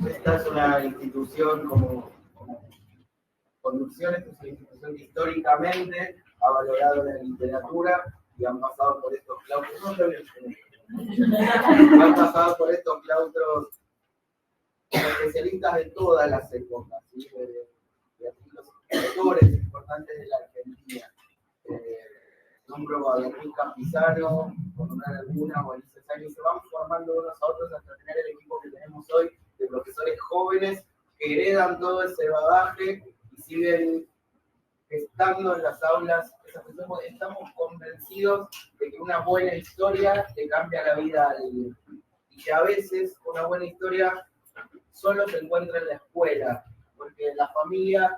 Esta es una institución como Conducción, esta es una institución que históricamente ha valorado la literatura y han pasado por estos claustros. Han pasado por estos claustros especialistas de todas las épocas, ¿sí? de los autores importantes de la Argentina. Nombro a Beatriz Campizano, por nombrar alguna, o Alicia Sáenz, y se van formando unos a otros hasta tener el equipo que tenemos hoy de profesores jóvenes que heredan todo ese bagaje y siguen estando en las aulas. Estamos convencidos de que una buena historia le cambia la vida a alguien, y que a veces una buena historia solo se encuentra en la escuela, porque la familia,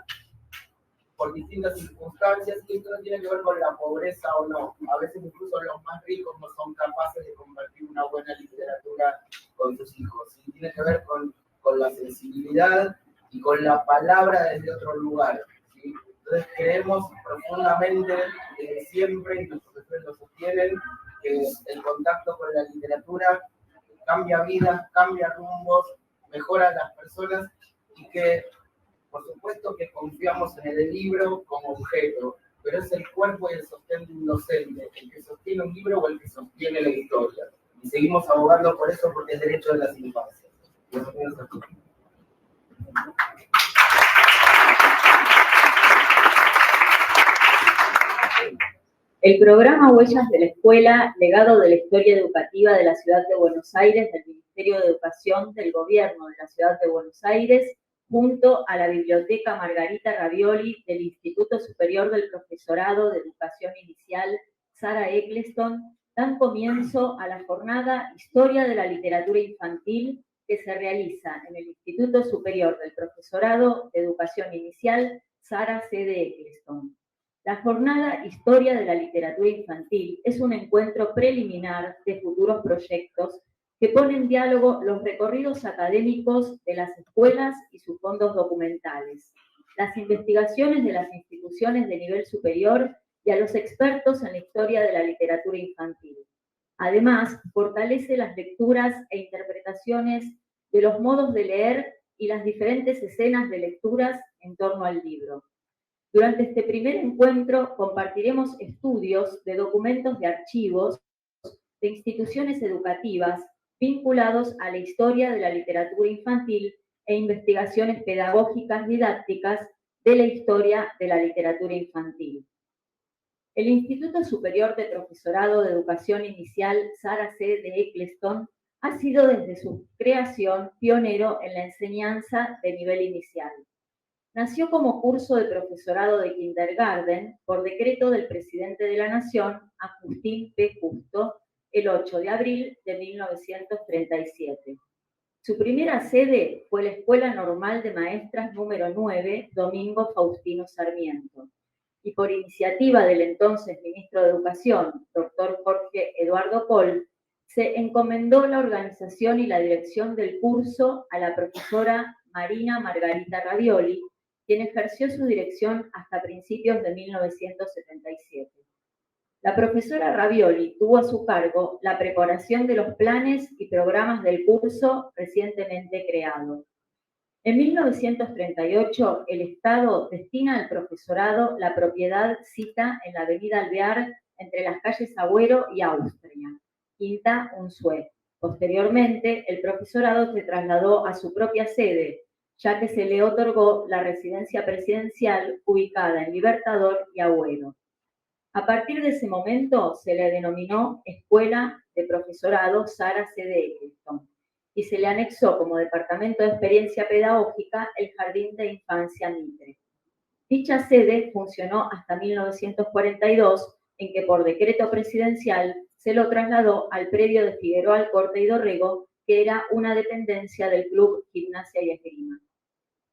por distintas circunstancias, y esto no tiene que ver con la pobreza o no, a veces incluso los más ricos no son capaces de compartir una buena literatura con sus hijos, y tiene que ver con la sensibilidad y con la palabra desde otro lugar, ¿sí? Entonces creemos profundamente, desde siempre, y los profesores lo sostienen, que el contacto con la literatura cambia vidas, cambia rumbos, mejora a las personas, y que por supuesto que confiamos en el libro como objeto, pero es el cuerpo y el sostén de un docente, el que sostiene un libro o el que sostiene la historia. Y seguimos abogando por eso, porque es derecho de las infancias. El programa Huellas de la Escuela, legado de la historia educativa de la Ciudad de Buenos Aires, del Ministerio de Educación del Gobierno de la Ciudad de Buenos Aires, junto a la Biblioteca Margarita Ravioli del Instituto Superior del Profesorado de Educación Inicial Sarah Eccleston, dan comienzo a la jornada Historia de la Literatura Infantil que se realiza en el Instituto Superior del Profesorado de Educación Inicial Sarah C. Eccleston. La jornada Historia de la Literatura Infantil es un encuentro preliminar de futuros proyectos que pone en diálogo los recorridos académicos de las escuelas y sus fondos documentales, las investigaciones de las instituciones de nivel superior y a los expertos en la historia de la literatura infantil. Además, fortalece las lecturas e interpretaciones de los modos de leer y las diferentes escenas de lecturas en torno al libro. Durante este primer encuentro compartiremos estudios de documentos de archivos de instituciones educativas vinculados a la historia de la literatura infantil e investigaciones pedagógicas didácticas de la historia de la literatura infantil. El Instituto Superior de Profesorado de Educación Inicial Sarah C. Eccleston ha sido desde su creación pionero en la enseñanza de nivel inicial. Nació como curso de profesorado de kindergarten por decreto del presidente de la Nación, Agustín P. Justo, el 8 de abril de 1937. Su primera sede fue la Escuela Normal de Maestras número 9, Domingo Faustino Sarmiento. Y por iniciativa del entonces ministro de Educación, doctor Jorge Eduardo Coll, se encomendó la organización y la dirección del curso a la profesora Marina Margarita Ravioli, quien ejerció su dirección hasta principios de 1977. La profesora Ravioli tuvo a su cargo la preparación de los planes y programas del curso recientemente creado. En 1938, el Estado destina al profesorado la propiedad sita en la avenida Alvear entre las calles Agüero y Austria, Quinta Unzué. Posteriormente, el profesorado se trasladó a su propia sede, ya que se le otorgó la residencia presidencial ubicada en Libertador y Agüero. A partir de ese momento se le denominó Escuela de Profesorado Sarah C. Eccleston y se le anexó como Departamento de Experiencia Pedagógica el Jardín de Infancia Mitre. Dicha sede funcionó hasta 1942, en que por decreto presidencial se lo trasladó al predio de Figueroa Alcorta y Dorrego, que era una dependencia del Club Gimnasia y Esgrima.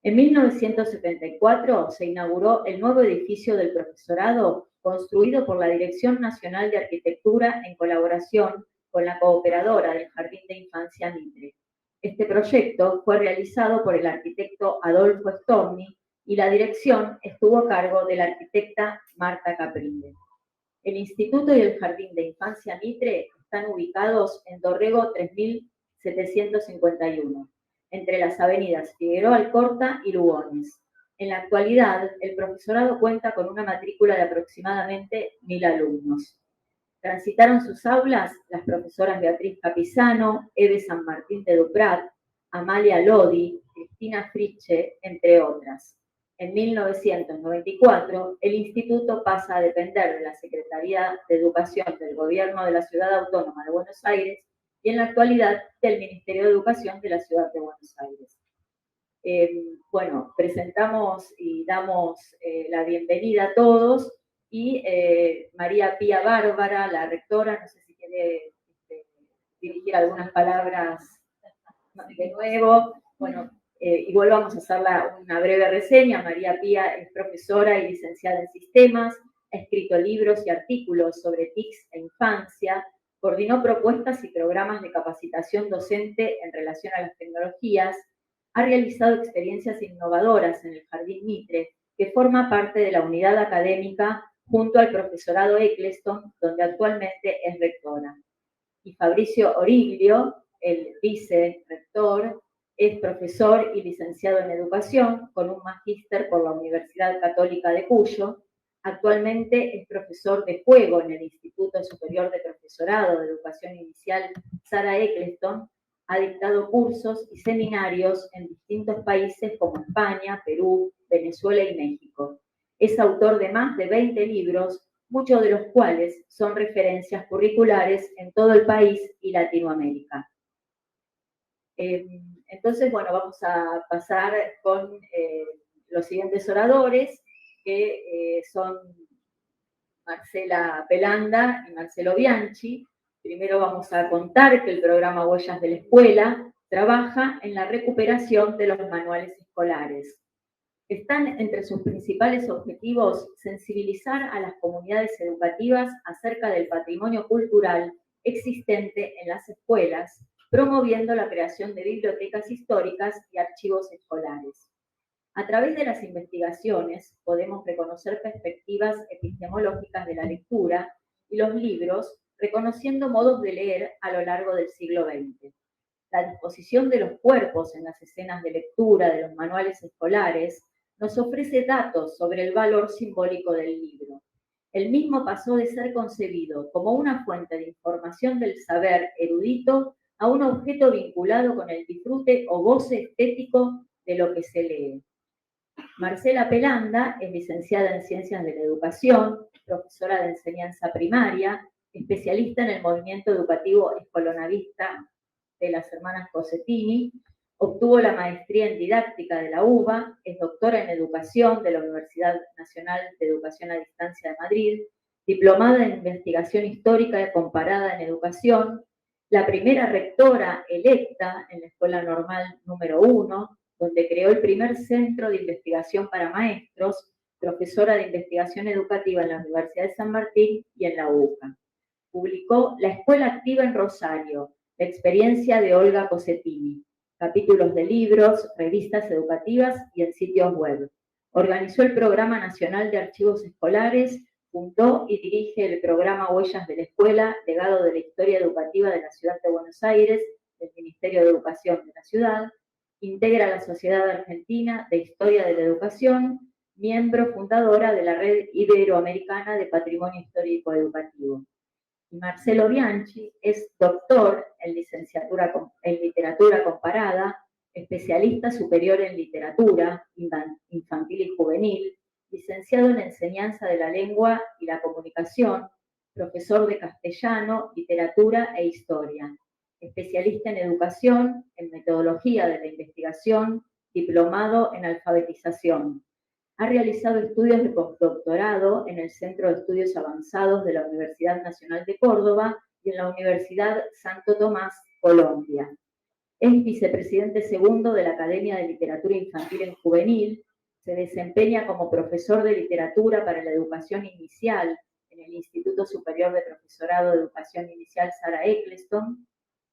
En 1974 se inauguró el nuevo edificio del profesorado, construido por la Dirección Nacional de Arquitectura en colaboración con la cooperadora del Jardín de Infancia Mitre. Este proyecto fue realizado por el arquitecto Adolfo Storni y la dirección estuvo a cargo de la arquitecta Marta Caprile. El Instituto y el Jardín de Infancia Mitre están ubicados en Dorrego 3751, entre las avenidas Figueroa Alcorta y Lugones. En la actualidad, el profesorado cuenta con una matrícula de aproximadamente 1000 alumnos. Transitaron sus aulas las profesoras Beatriz Capizano, Eve San Martín de Duprat, Amalia Lodi, Cristina Friche, entre otras. En 1994, el instituto pasa a depender de la Secretaría de Educación del Gobierno de la Ciudad Autónoma de Buenos Aires y en la actualidad del Ministerio de Educación de la Ciudad de Buenos Aires. Bueno, presentamos y damos la bienvenida a todos y María Pía Bárbara, la rectora, no sé si quiere dirigir algunas palabras de nuevo. Bueno, igual vamos a hacer una breve reseña. María Pía es profesora y licenciada en sistemas, ha escrito libros y artículos sobre TICs e infancia, coordinó propuestas y programas de capacitación docente en relación a las tecnologías, ha realizado experiencias innovadoras en el Jardín Mitre, que forma parte de la unidad académica junto al profesorado Eccleston, donde actualmente es rectora. Y Fabricio Origlio, el vicerrector, es profesor y licenciado en educación con un magíster por la Universidad Católica de Cuyo. Actualmente es profesor de juego en el Instituto Superior de Profesorado de Educación Inicial Sarah Eccleston. Ha dictado cursos y seminarios en distintos países como España, Perú, Venezuela y México. Es autor de más de 20 libros, muchos de los cuales son referencias curriculares en todo el país y Latinoamérica. Entonces, bueno, vamos a pasar con los siguientes oradores, que son Marcela Pelanda y Marcelo Bianchi. Primero vamos a contar que el programa Huellas de la Escuela trabaja en la recuperación de los manuales escolares. Están entre sus principales objetivos sensibilizar a las comunidades educativas acerca del patrimonio cultural existente en las escuelas, promoviendo la creación de bibliotecas históricas y archivos escolares. A través de las investigaciones podemos reconocer perspectivas epistemológicas de la lectura y los libros, reconociendo modos de leer a lo largo del siglo XX. La disposición de los cuerpos en las escenas de lectura de los manuales escolares nos ofrece datos sobre el valor simbólico del libro. El mismo pasó de ser concebido como una fuente de información del saber erudito a un objeto vinculado con el disfrute o goce estético de lo que se lee. Marcela Pelanda es licenciada en Ciencias de la Educación, profesora de enseñanza primaria, especialista en el movimiento educativo escolonavista de las hermanas Cosettini, obtuvo la maestría en didáctica de la UBA, es doctora en educación de la Universidad Nacional de Educación a Distancia de Madrid, diplomada en investigación histórica comparada en educación, la primera rectora electa en la Escuela Normal número 1, donde creó el primer centro de investigación para maestros, profesora de investigación educativa en la Universidad de San Martín y en la UCA. Publicó La Escuela Activa en Rosario, la experiencia de Olga Cosettini, capítulos de libros, revistas educativas y en sitios web. Organizó el Programa Nacional de Archivos Escolares, fundó y dirige el programa Huellas de la Escuela, legado de la historia educativa de la Ciudad de Buenos Aires, del Ministerio de Educación de la ciudad, integra la Sociedad Argentina de Historia de la Educación, miembro fundadora de la Red Iberoamericana de Patrimonio Histórico Educativo. Y Marcelo Bianchi es doctor en literatura comparada, especialista superior en literatura infantil y juvenil, licenciado en enseñanza de la lengua y la comunicación, profesor de castellano, literatura e historia, especialista en educación, en metodología de la investigación, diplomado en alfabetización. Ha realizado estudios de postdoctorado en el Centro de Estudios Avanzados de la Universidad Nacional de Córdoba y en la Universidad Santo Tomás, Colombia. Es vicepresidente segundo de la Academia de Literatura Infantil y Juvenil. Se desempeña como profesor de literatura para la educación inicial en el Instituto Superior de Profesorado de Educación Inicial Sarah Eccleston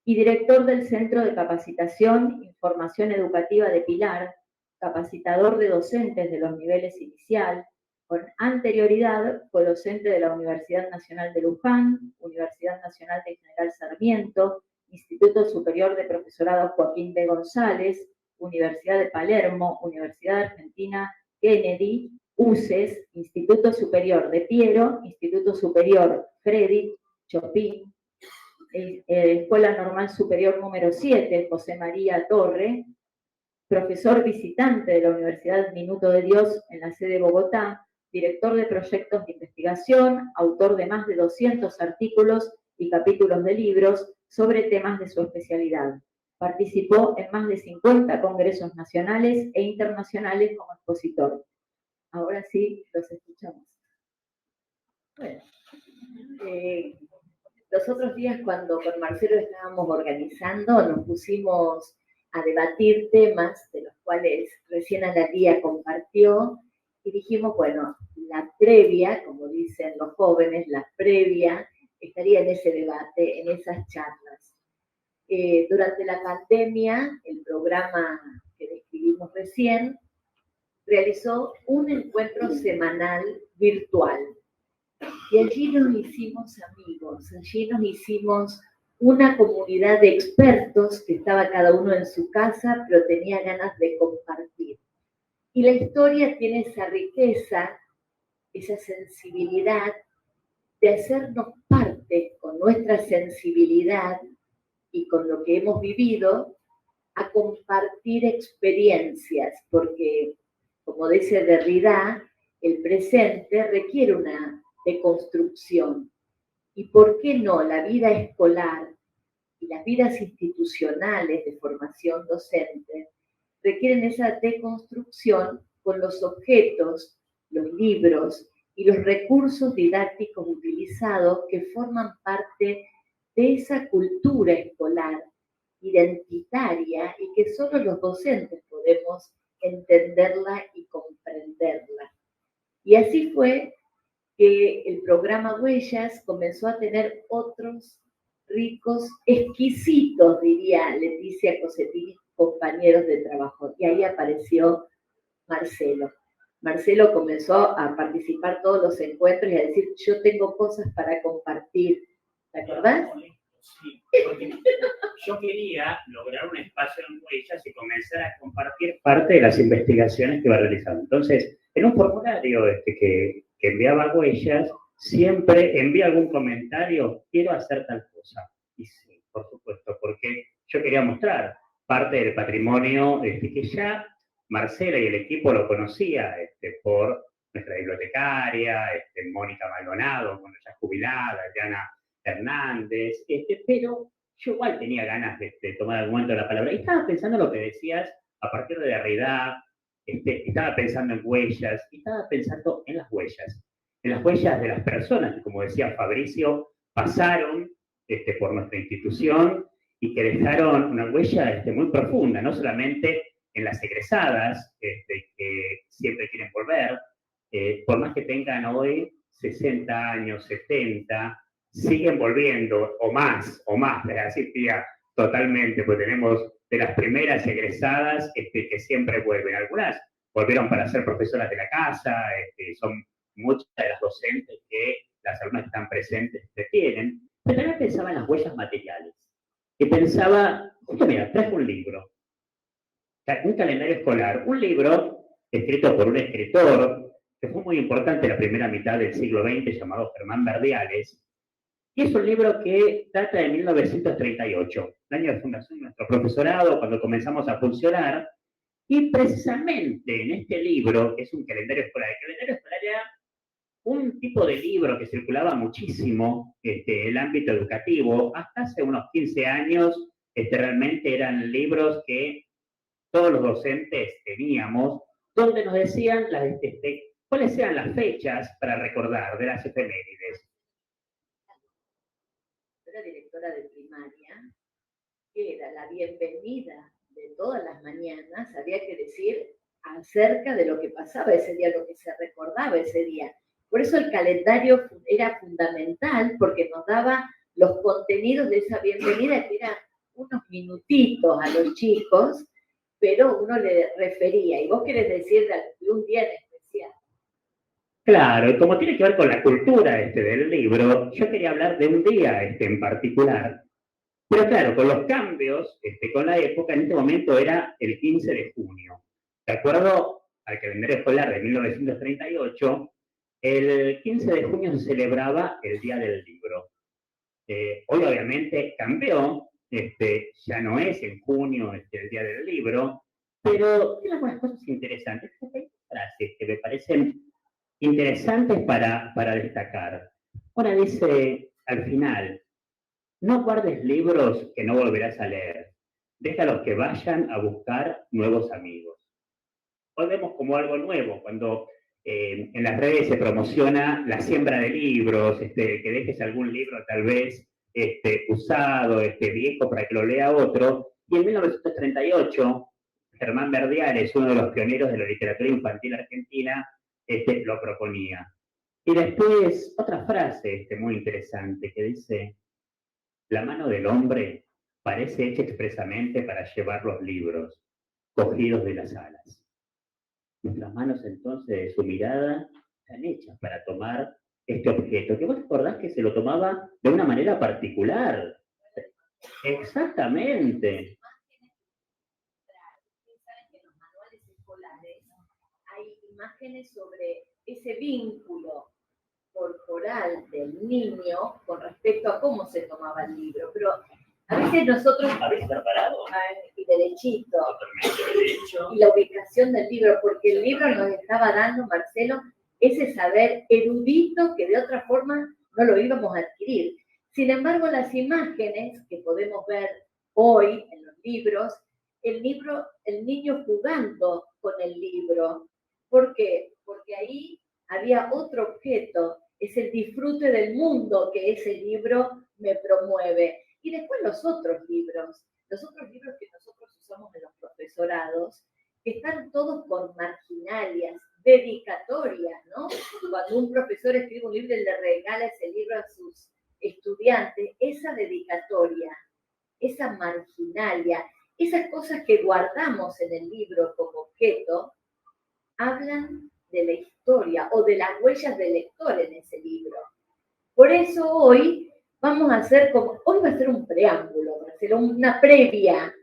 y director del Centro de Capacitación y Formación Educativa de Pilar, capacitador de docentes de los niveles inicial, Con anterioridad fue docente de la Universidad Nacional de Luján, Universidad Nacional de General Sarmiento, Instituto Superior de Profesorado Joaquín B. González, Universidad de Palermo, Universidad Argentina Kennedy, UCES, Instituto Superior de Piero, Instituto Superior Freddy Chopin, Escuela Normal Superior número 7, José María Torre, profesor visitante de la Universidad Minuto de Dios en la sede de Bogotá, director de proyectos de investigación, autor de más de 200 artículos y capítulos de libros sobre temas de su especialidad. Participó en más de 50 congresos nacionales e internacionales como expositor. Ahora sí, los escuchamos. Bueno, los otros días cuando con Marcelo estábamos organizando, nos pusimos a debatir temas de los cuales recién Analía compartió y dijimos, bueno, la previa, como dicen los jóvenes, la previa estaría en ese debate, en esas charlas. Durante la pandemia, el programa que describimos recién realizó un encuentro semanal virtual. Y allí nos hicimos amigos, allí nos hicimos una comunidad de expertos que estaba cada uno en su casa, pero tenía ganas de compartir. Y la historia tiene esa riqueza, esa sensibilidad de hacernos parte con nuestra sensibilidad y con lo que hemos vivido, a compartir experiencias, porque, como dice Derrida, el presente requiere una deconstrucción. ¿Y por qué no? La vida escolar y las vidas institucionales de formación docente requieren esa deconstrucción con los objetos, los libros y los recursos didácticos utilizados que forman parte de esa cultura escolar identitaria y que solo los docentes podemos entenderla y comprenderla. Y así fue que el programa Huellas comenzó a tener otros ricos, exquisitos, diría Leticia Cosettini, compañeros de trabajo. Y ahí apareció Marcelo. Marcelo comenzó a participar todos los encuentros y a decir, yo tengo cosas para compartir. ¿Te acordás? Sí, porque yo quería lograr un espacio en Huellas y comenzar a compartir parte de las investigaciones que va realizando. Entonces, en un formulario que enviaba Huellas, siempre envía algún comentario, quiero hacer tal cosa. Y sí, por supuesto, porque yo quería mostrar parte del patrimonio que ya Marcela y el equipo lo conocía por nuestra bibliotecaria, Mónica Maldonado, bueno, ya jubilada, Diana Hernández, pero yo igual tenía ganas de tomar algún momento la palabra. Y estaba pensando en lo que decías a partir de Derrida, estaba pensando en huellas, y estaba pensando en las huellas de las personas que, como decía Fabricio, pasaron por nuestra institución y que dejaron una huella muy profunda, no solamente en las egresadas, que siempre quieren volver, por más que tengan hoy 60 años, 70, siguen volviendo, o más, así tía, totalmente, pues tenemos de las primeras egresadas que siempre vuelven. Algunas volvieron para ser profesoras de la casa, son muchas de las docentes que las alumnas que están presentes tienen, pero también pensaba en las huellas materiales. Y pensaba, mira, traje un libro, un calendario escolar, un libro escrito por un escritor que fue muy importante en la primera mitad del siglo XX, llamado Germán Verdiales, y es un libro que data de 1938, el año de fundación de nuestro profesorado, cuando comenzamos a funcionar, y precisamente en este libro, que es un calendario escolar, el calendario escolar era un tipo de libro que circulaba muchísimo en el ámbito educativo. Hasta hace unos 15 años, realmente eran libros que todos los docentes teníamos, donde nos decían cuáles eran las fechas para recordar de las efemérides. Era directora de primaria, que era la bienvenida de todas las mañanas, había que decir acerca de lo que pasaba ese día, lo que se recordaba ese día. Por eso el calendario era fundamental, porque nos daba los contenidos de esa bienvenida, que eran unos minutitos a los chicos, pero uno le refería. ¿Y vos querés decir de un día en especial? Claro, y como tiene que ver con la cultura del libro, yo quería hablar de un día en particular. Pero claro, con los cambios, con la época, en este momento era el 15 de junio. De acuerdo al calendario escolar de 1938, el 15 de junio se celebraba el Día del Libro. Hoy obviamente cambió, ya no es en junio el Día del Libro, pero tiene algunas cosas interesantes. Hay frases que me parecen interesantes para destacar. Una dice al final: no guardes libros que no volverás a leer. Déjalos que vayan a buscar nuevos amigos. Hoy vemos como algo nuevo cuando en las redes se promociona la siembra de libros, que dejes algún libro tal vez usado, viejo, para que lo lea otro. Y en 1938, Germán Verdiales, uno de los pioneros de la literatura infantil argentina, lo proponía. Y después, otra frase muy interesante que dice: la mano del hombre parece hecha expresamente para llevar los libros, cogidos de las alas. Nuestras manos, entonces, de su mirada, están hechas para tomar este objeto, que vos recordás que se lo tomaba de una manera particular. Exactamente. Ustedes saben que en los manuales escolares hay imágenes sobre ese vínculo corporal del niño con respecto a cómo se tomaba el libro, pero a veces nosotros... ¿Habéis preparado? Y derechito, y la ubicación del libro, porque el libro nos estaba dando, Marcelo, ese saber erudito que de otra forma no lo íbamos a adquirir. Sin embargo, las imágenes que podemos ver hoy en los libros, el niño jugando con el libro. ¿Por qué? Porque ahí había otro objeto, es el disfrute del mundo que ese libro me promueve. Y después los otros libros que nosotros usamos en los profesorados, que están todos por marginalias, dedicatorias, ¿no? Cuando un profesor escribe un libro y le regala ese libro a sus estudiantes, esa dedicatoria, esa marginalia, esas cosas que guardamos en el libro como objeto, hablan de la historia o de las huellas del lector en ese libro. Por eso hoy vamos a hacer hoy va a ser un preámbulo, Marcelo, una previa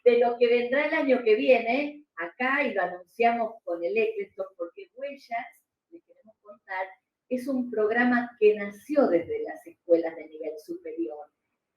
de lo que vendrá el año que viene acá, y lo anunciamos con el Eccleston, porque Huellas, les queremos contar, es un programa que nació desde las escuelas de nivel superior,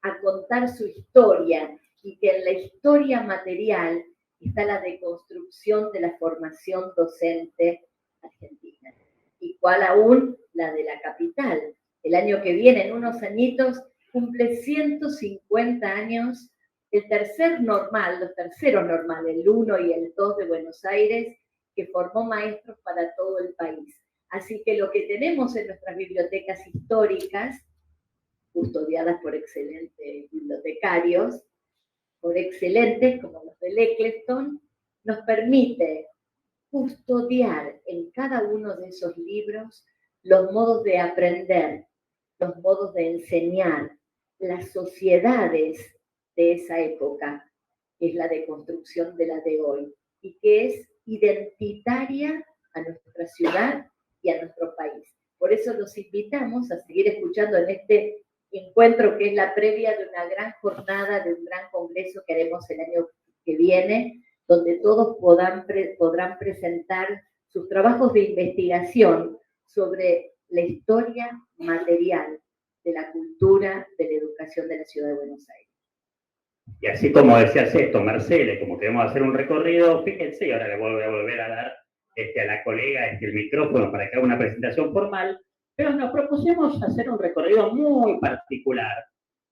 a contar su historia, y que en la historia material está la deconstrucción de la formación docente argentina, y cuál aún la de la capital. El año que viene, en unos añitos, cumple 150 años los terceros normales, el 1 y el 2 de Buenos Aires, que formó maestros para todo el país. Así que lo que tenemos en nuestras bibliotecas históricas, custodiadas por excelentes bibliotecarios, por excelentes como los del Eccleston, nos permite custodiar en cada uno de esos libros los modos de aprender, los modos de enseñar, las sociedades de esa época, que es la deconstrucción de la de hoy, y que es identitaria a nuestra ciudad y a nuestro país. Por eso los invitamos a seguir escuchando en este encuentro, que es la previa de una gran jornada, de un gran congreso que haremos el año que viene, donde todos podrán presentar sus trabajos de investigación sobre la historia material de la cultura, de la educación de la ciudad de Buenos Aires. Y así como decías esto, Marcela, como queremos hacer un recorrido, fíjense, y ahora le voy a volver a dar a la colega el micrófono para que haga una presentación formal, pero nos propusimos hacer un recorrido muy particular,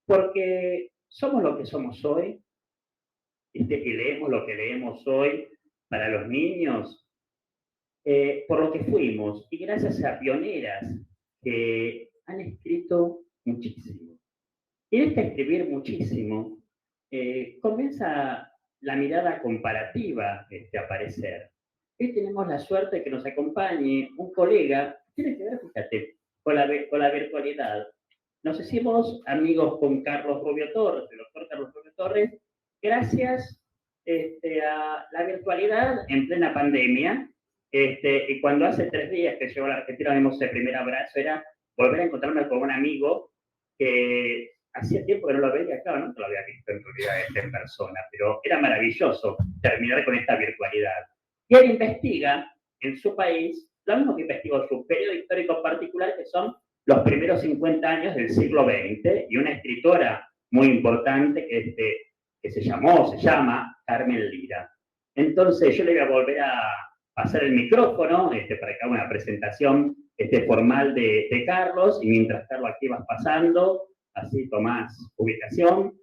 porque somos lo que somos hoy, y leemos lo que leemos hoy para los niños, por lo que fuimos, y gracias a pioneras que han escrito muchísimo. Y en escribir muchísimo, comienza la mirada comparativa a aparecer. Hoy tenemos la suerte de que nos acompañe un colega, tiene que ver, fíjate, con la virtualidad. Nos hicimos amigos con Carlos Rubio Torres, el doctor Carlos Rubio Torres, gracias a la virtualidad en plena pandemia, Y cuando hace 3 días que llegó a la Argentina, dimos el primer abrazo, era volver a encontrarme con un amigo que hacía tiempo que no lo veía, claro, no lo había visto en realidad en persona, pero era maravilloso terminar con esta virtualidad. Y él investiga en su país lo mismo que investigó su periodo histórico particular, que son los primeros 50 años del siglo XX, y una escritora muy importante que se llama Carmen Lira. Entonces yo le voy a volver a pasar el micrófono para que haga una presentación formal de Carlos, y mientras Carlos aquí vas pasando, así tomás ubicación.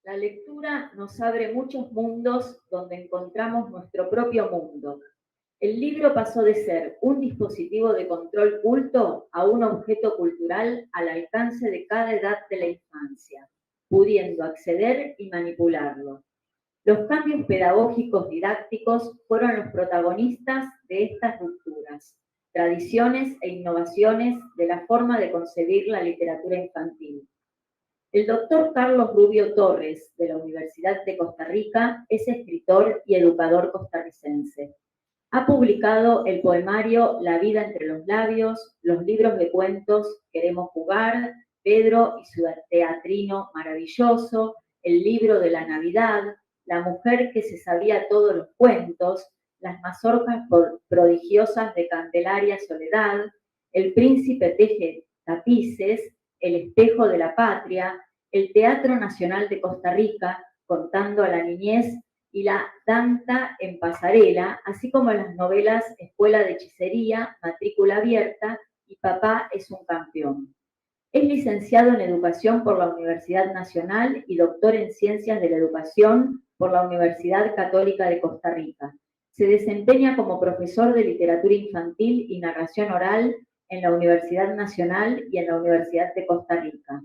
La lectura nos abre muchos mundos donde encontramos nuestro propio mundo. El libro pasó de ser un dispositivo de control culto a un objeto cultural al alcance de cada edad de la infancia, pudiendo acceder y manipularlo. Los cambios pedagógicos didácticos fueron los protagonistas de estas rupturas, tradiciones e innovaciones de la forma de concebir la literatura infantil. El doctor Carlos Rubio Torres, de la Universidad de Costa Rica, es escritor y educador costarricense. Ha publicado el poemario La vida entre los labios, los libros de cuentos Queremos jugar, Pedro y su teatrino maravilloso, el libro de la Navidad, La mujer que se sabía todos los cuentos, Las mazorcas prodigiosas de Candelaria Soledad, El príncipe teje tapices, El espejo de la patria, el Teatro Nacional de Costa Rica, Contando a la niñez, y la Danta en pasarela, así como las novelas Escuela de Hechicería, Matrícula Abierta y Papá es un campeón. Es licenciado en Educación por la Universidad Nacional y doctor en Ciencias de la Educación por la Universidad Católica de Costa Rica. Se desempeña como profesor de Literatura Infantil y Narración Oral en la Universidad Nacional y en la Universidad de Costa Rica.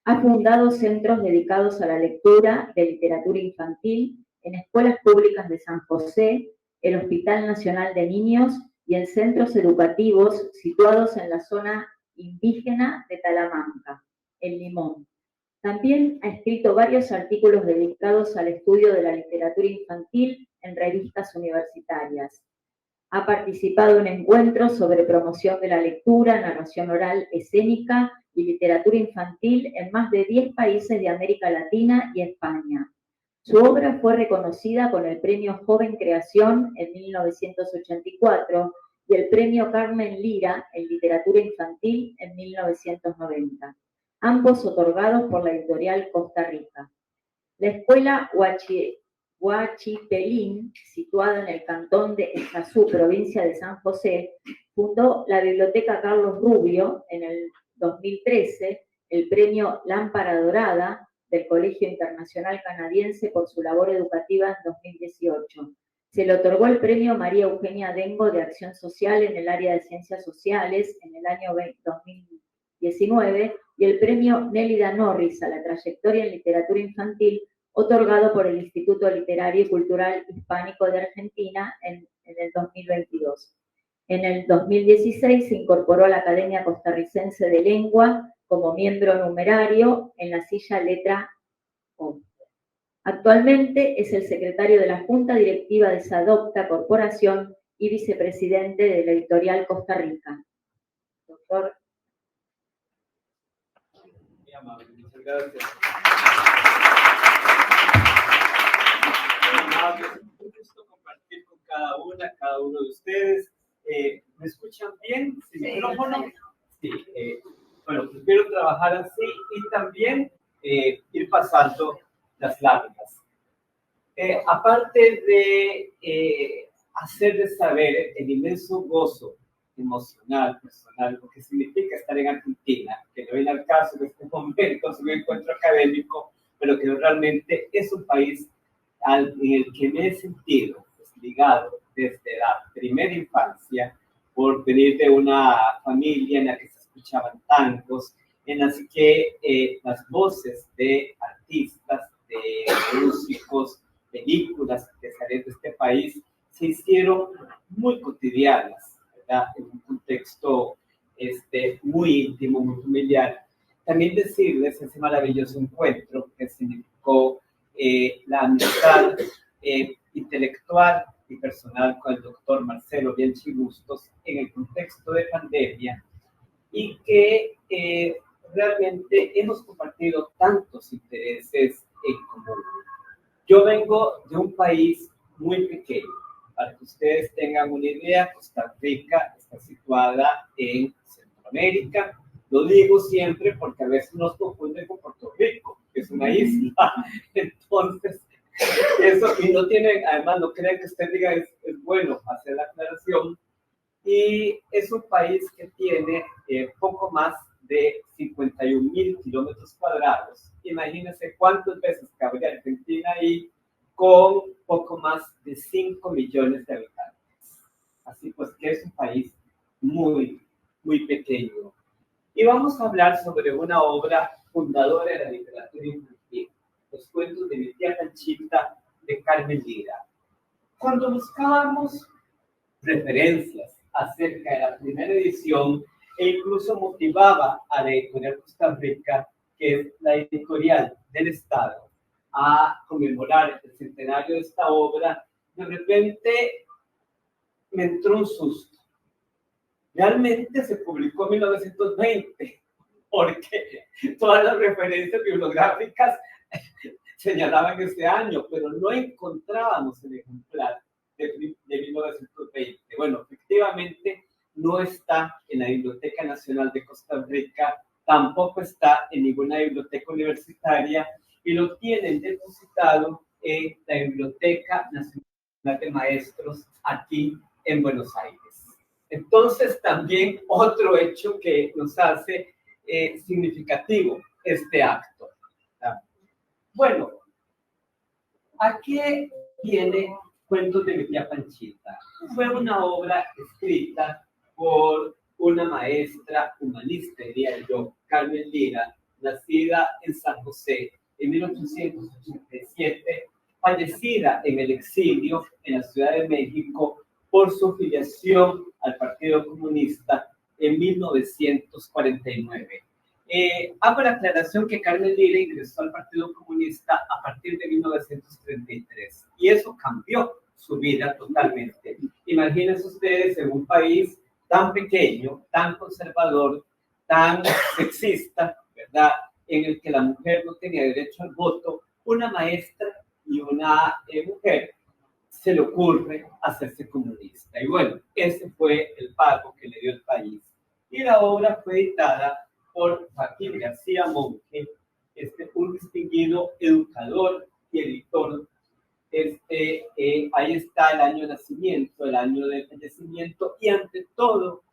Ha fundado centros dedicados a la lectura de literatura infantil en escuelas públicas de San José, el Hospital Nacional de Niños y en centros educativos situados en la zona indígena de Talamanca, El Limón. También ha escrito varios artículos dedicados al estudio de la literatura infantil en revistas universitarias. Ha participado en encuentros sobre promoción de la lectura, narración oral escénica y literatura infantil en más de 10 países de América Latina y España. Su obra fue reconocida con el Premio Joven Creación en 1984 y el Premio Carmen Lira en Literatura Infantil en 1990, ambos otorgados por la editorial Costa Rica. La escuela Huachipelín, situada en el cantón de Escazú, provincia de San José, fundó la Biblioteca Carlos Rubio en el 2013, el Premio Lámpara Dorada del Colegio Internacional Canadiense por su labor educativa en 2018. Se le otorgó el Premio María Eugenia Dengo de Acción Social en el área de Ciencias Sociales en el año 2019 y el Premio Nélida Norris a la trayectoria en literatura infantil otorgado por el Instituto Literario y Cultural Hispánico de Argentina en el 2022. En el 2016 se incorporó a la Academia Costarricense de Lengua como miembro numerario en la silla letra O. Actualmente es el secretario de la Junta Directiva de Sadopta Corporación y vicepresidente de la editorial Costa Rica. Doctor. Muy amable, muchas gracias. Un gusto compartir con cada uno de ustedes. ¿Me escuchan bien? ¿Sin micrófono? Sí. Bueno, prefiero trabajar así y también ir pasando las láminas. Aparte de hacerles saber el inmenso gozo emocional, personal, lo que significa estar en Argentina, que no viene al caso en este momento, es un encuentro académico, pero que realmente es un país en el que me he sentido ligado desde la primera infancia, por venir de una familia en la que se escuchaban tangos, en las que las voces de artistas, de músicos, películas que salían de este país se hicieron muy cotidianas, ¿verdad? En un contexto muy íntimo, muy familiar. También decirles ese maravilloso encuentro que significó la amistad intelectual y personal con el doctor Marcelo Bianchi Bustos en el contexto de pandemia y que realmente hemos compartido tantos intereses en común. Yo vengo de un país muy pequeño. Para que ustedes tengan una idea, Costa Rica está situada en Centroamérica. Lo digo siempre porque a veces nos confunden con Puerto Rico, que es una isla. Entonces, eso, y no tienen, además, no crean que usted diga, es bueno hacer la aclaración. Y es un país que tiene poco más de 51,000 kilómetros cuadrados. Imagínense cuántas veces cabría Argentina ahí con poco más de 5 millones de habitantes. Así pues que es un país muy, muy pequeño. Y vamos a hablar sobre una obra fundadora de la literatura infantil, Los cuentos de mi tía Panchita, de Carmen Lira. Cuando buscábamos referencias acerca de la primera edición e incluso motivaba a la editorial Costa Rica, que es la editorial del Estado, a conmemorar el centenario de esta obra, de repente me entró un susto. Realmente se publicó en 1920, porque todas las referencias bibliográficas señalaban ese año, pero no encontrábamos el ejemplar de 1920. Bueno, efectivamente no está en la Biblioteca Nacional de Costa Rica, tampoco está en ninguna biblioteca universitaria y lo tienen depositado en la Biblioteca Nacional de Maestros aquí en Buenos Aires. Entonces, también otro hecho que nos hace significativo este acto. Bueno, ¿a qué viene Cuentos de mi tía Panchita? Fue una obra escrita por una maestra humanista, diría yo, Carmen Lira, nacida en San José en 1887, fallecida en el exilio en la Ciudad de México por su filiación al Partido Comunista en 1949. Hago la aclaración que Carmen Lira ingresó al Partido Comunista a partir de 1933 y eso cambió su vida totalmente. Imagínense ustedes en un país tan pequeño, tan conservador, tan sexista, ¿verdad? En el que la mujer no tenía derecho al voto, una maestra y una mujer se le ocurre hacerse comunista. Y bueno, ese fue el pago que le dio el país. Y la obra fue editada por Joaquín García Monge, un distinguido educador y editor. Ahí está el año de nacimiento, el año de fallecimiento, y ante todo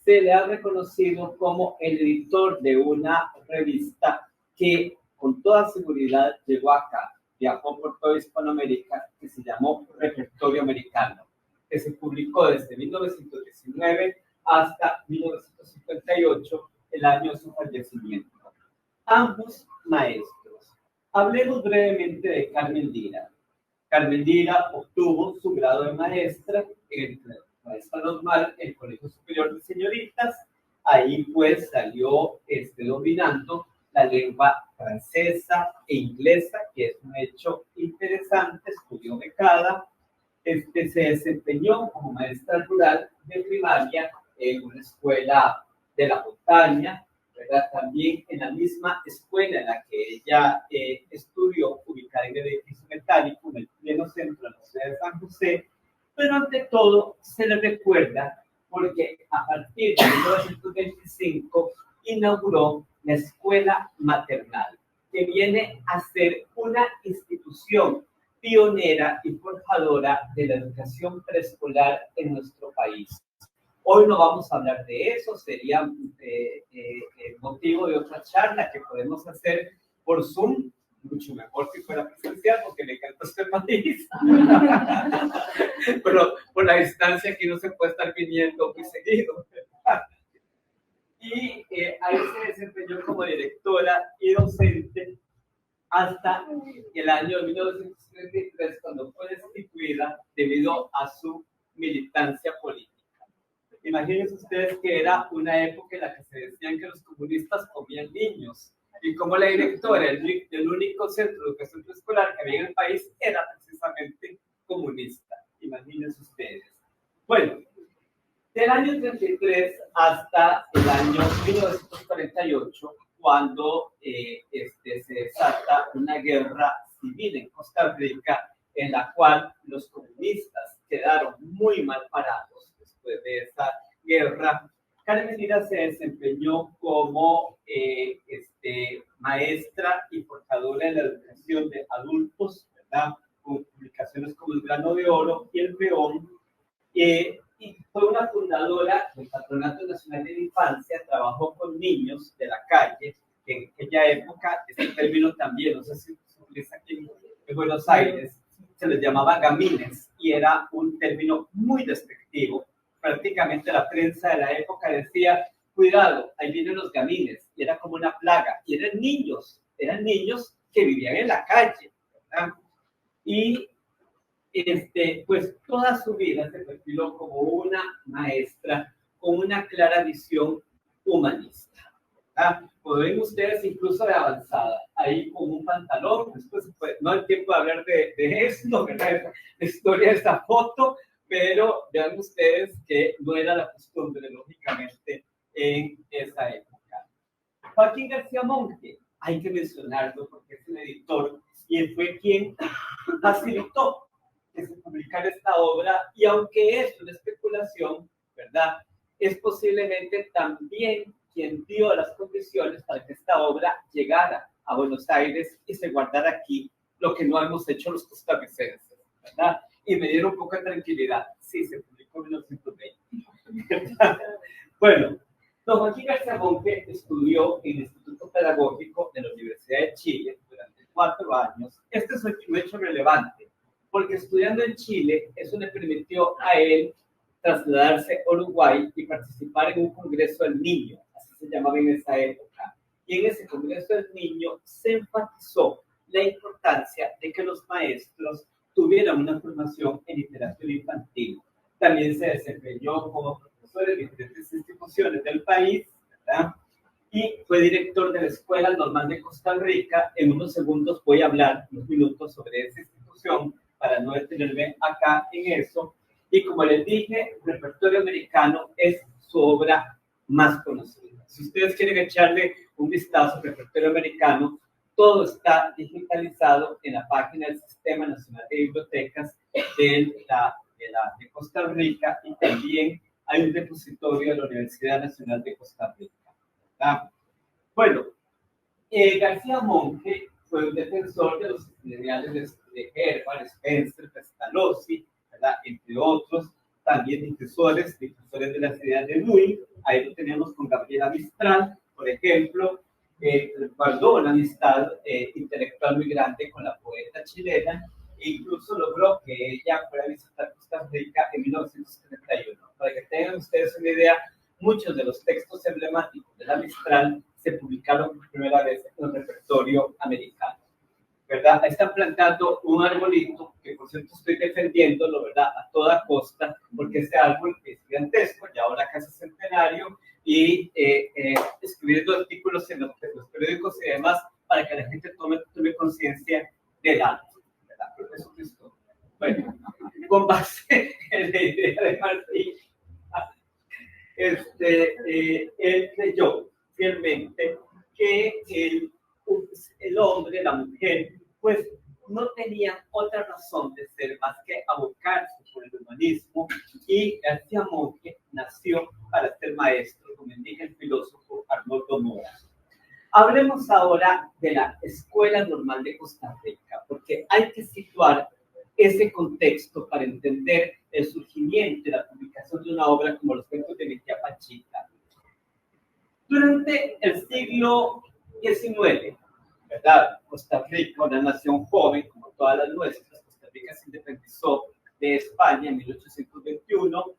se le ha reconocido como el editor de una revista que con toda seguridad llegó acá, viajó por toda Hispanoamérica, que se llamó Repertorio Americano, que se publicó desde 1919 hasta 1958, el año de su fallecimiento. Ambos maestros. Hablemos brevemente de Carmen Lira. Carmen Lira obtuvo su grado de maestra en el maestra normal, el Colegio Superior de Señoritas. Ahí pues salió dominando la lengua francesa e inglesa, que es un hecho interesante, estudió becada. Se desempeñó como maestra rural de primaria en una escuela de la montaña, ¿verdad? También en la misma escuela en la que ella estudió, ubicada en el edificio metálico, en el pleno centro de la ciudad de San José, pero ante todo se le recuerda porque a partir de 1925 inauguró la escuela maternal, que viene a ser una institución pionera y forjadora de la educación preescolar en nuestro país. Hoy no vamos a hablar de eso, sería motivo de otra charla que podemos hacer por Zoom, mucho mejor que fuera presencial, porque me encanta este país. Pero por la distancia aquí no se puede estar viniendo muy seguido. Y ahí se desempeñó como directora y docente hasta el año 1933, cuando fue destituida debido a su militancia política. Imagínense ustedes que era una época en la que se decían que los comunistas comían niños, y como la directora del único centro de educación preescolar que había en el país era precisamente comunista. Imagínense ustedes. Bueno, del año 33 hasta el año 1948, cuando se desata una guerra civil en Costa Rica, en la cual los comunistas quedaron muy mal parados después de esa guerra. Carmen Lira se desempeñó como maestra y forjadora en la educación de adultos, ¿verdad? Con publicaciones como El Grano de Oro y El Peón. Y fue una fundadora del Patronato Nacional de la Infancia, trabajó con niños de la calle, que en aquella época, este término también, no sé si se utiliza aquí en Buenos Aires, se les llamaba gamines, y era un término muy despectivo. Prácticamente la prensa de la época decía, cuidado, ahí vienen los gamines, y era como una plaga, y eran niños que vivían en la calle, ¿verdad? Y pues toda su vida se perfiló como una maestra con una clara visión humanista. Como ven ustedes, incluso de avanzada, ahí con un pantalón, después no hay tiempo de hablar de esto, ¿verdad? La historia de esta foto, pero vean ustedes que no era la costumbre, lógicamente, en esa época. Joaquín García Monge, hay que mencionarlo porque es el editor y él fue quien facilitó que se publicara esta obra, y aunque es una especulación, ¿verdad? Es posiblemente también quien dio las condiciones para que esta obra llegara a Buenos Aires y se guardara aquí, lo que no hemos hecho los costarricenses, ¿verdad? Y me dieron un poco de tranquilidad. Sí, se publicó en 1920. Bueno, don Joaquín García Monge estudió en el Instituto Pedagógico de la Universidad de Chile durante 4 años. Este es un hecho relevante, porque estudiando en Chile, eso le permitió a él trasladarse a Uruguay y participar en un Congreso del Niño, así se llamaba en esa época. Y en ese Congreso del Niño se enfatizó la importancia de que los maestros tuvieran una formación en literatura infantil. También se desempeñó como profesor en diferentes instituciones del país, ¿verdad? Y fue director de la Escuela Normal de Costa Rica. En unos segundos voy a hablar, unos minutos, sobre esa institución, para no detenerme acá en eso. Y como les dije, el repertorio americano es su obra más conocida. Si ustedes quieren echarle un vistazo al repertorio americano, todo está digitalizado en la página del Sistema Nacional de Bibliotecas de Costa Rica, y también hay un depositorio de la Universidad Nacional de Costa Rica, ¿verdad? Bueno, García Monge fue un defensor de los ideales de Herbert, Spencer, Pestalozzi, ¿verdad? Entre otros, también difusores de las ideas de Luis. Ahí lo tenemos con Gabriela Mistral, por ejemplo, guardó una amistad intelectual muy grande con la poeta chilena, e incluso logró que ella fuera a visitar Costa Rica en 1971. Para que tengan ustedes una idea, muchos de los textos emblemáticos de la Mistral se publicaron por primera vez en el repertorio americano, ¿verdad? Ahí están plantando un arbolito, que por cierto estoy defendiéndolo, ¿verdad? A toda costa, porque este árbol es gigantesco, ya ahora casi centenario, y escribiendo artículos en los periódicos y demás, para que la gente tome conciencia del árbol, ¿verdad? Pero eso es todo. Bueno, con base en la idea de Martín, él creyó fielmente que el hombre, la mujer, pues no tenían otra razón de ser más que abocarse por el humanismo, y García Monge nació para ser maestro, como indica el filósofo Arnoldo Mora. Hablemos ahora de la Escuela Normal de Costa Rica, porque hay que situar ese contexto para entender el surgimiento y la publicación de una obra como Los Cuentos de mi tía Pachita. Durante el siglo XIX, ¿verdad? Costa Rica, una nación joven como todas las nuestras, Costa Rica se independizó de España en 1821,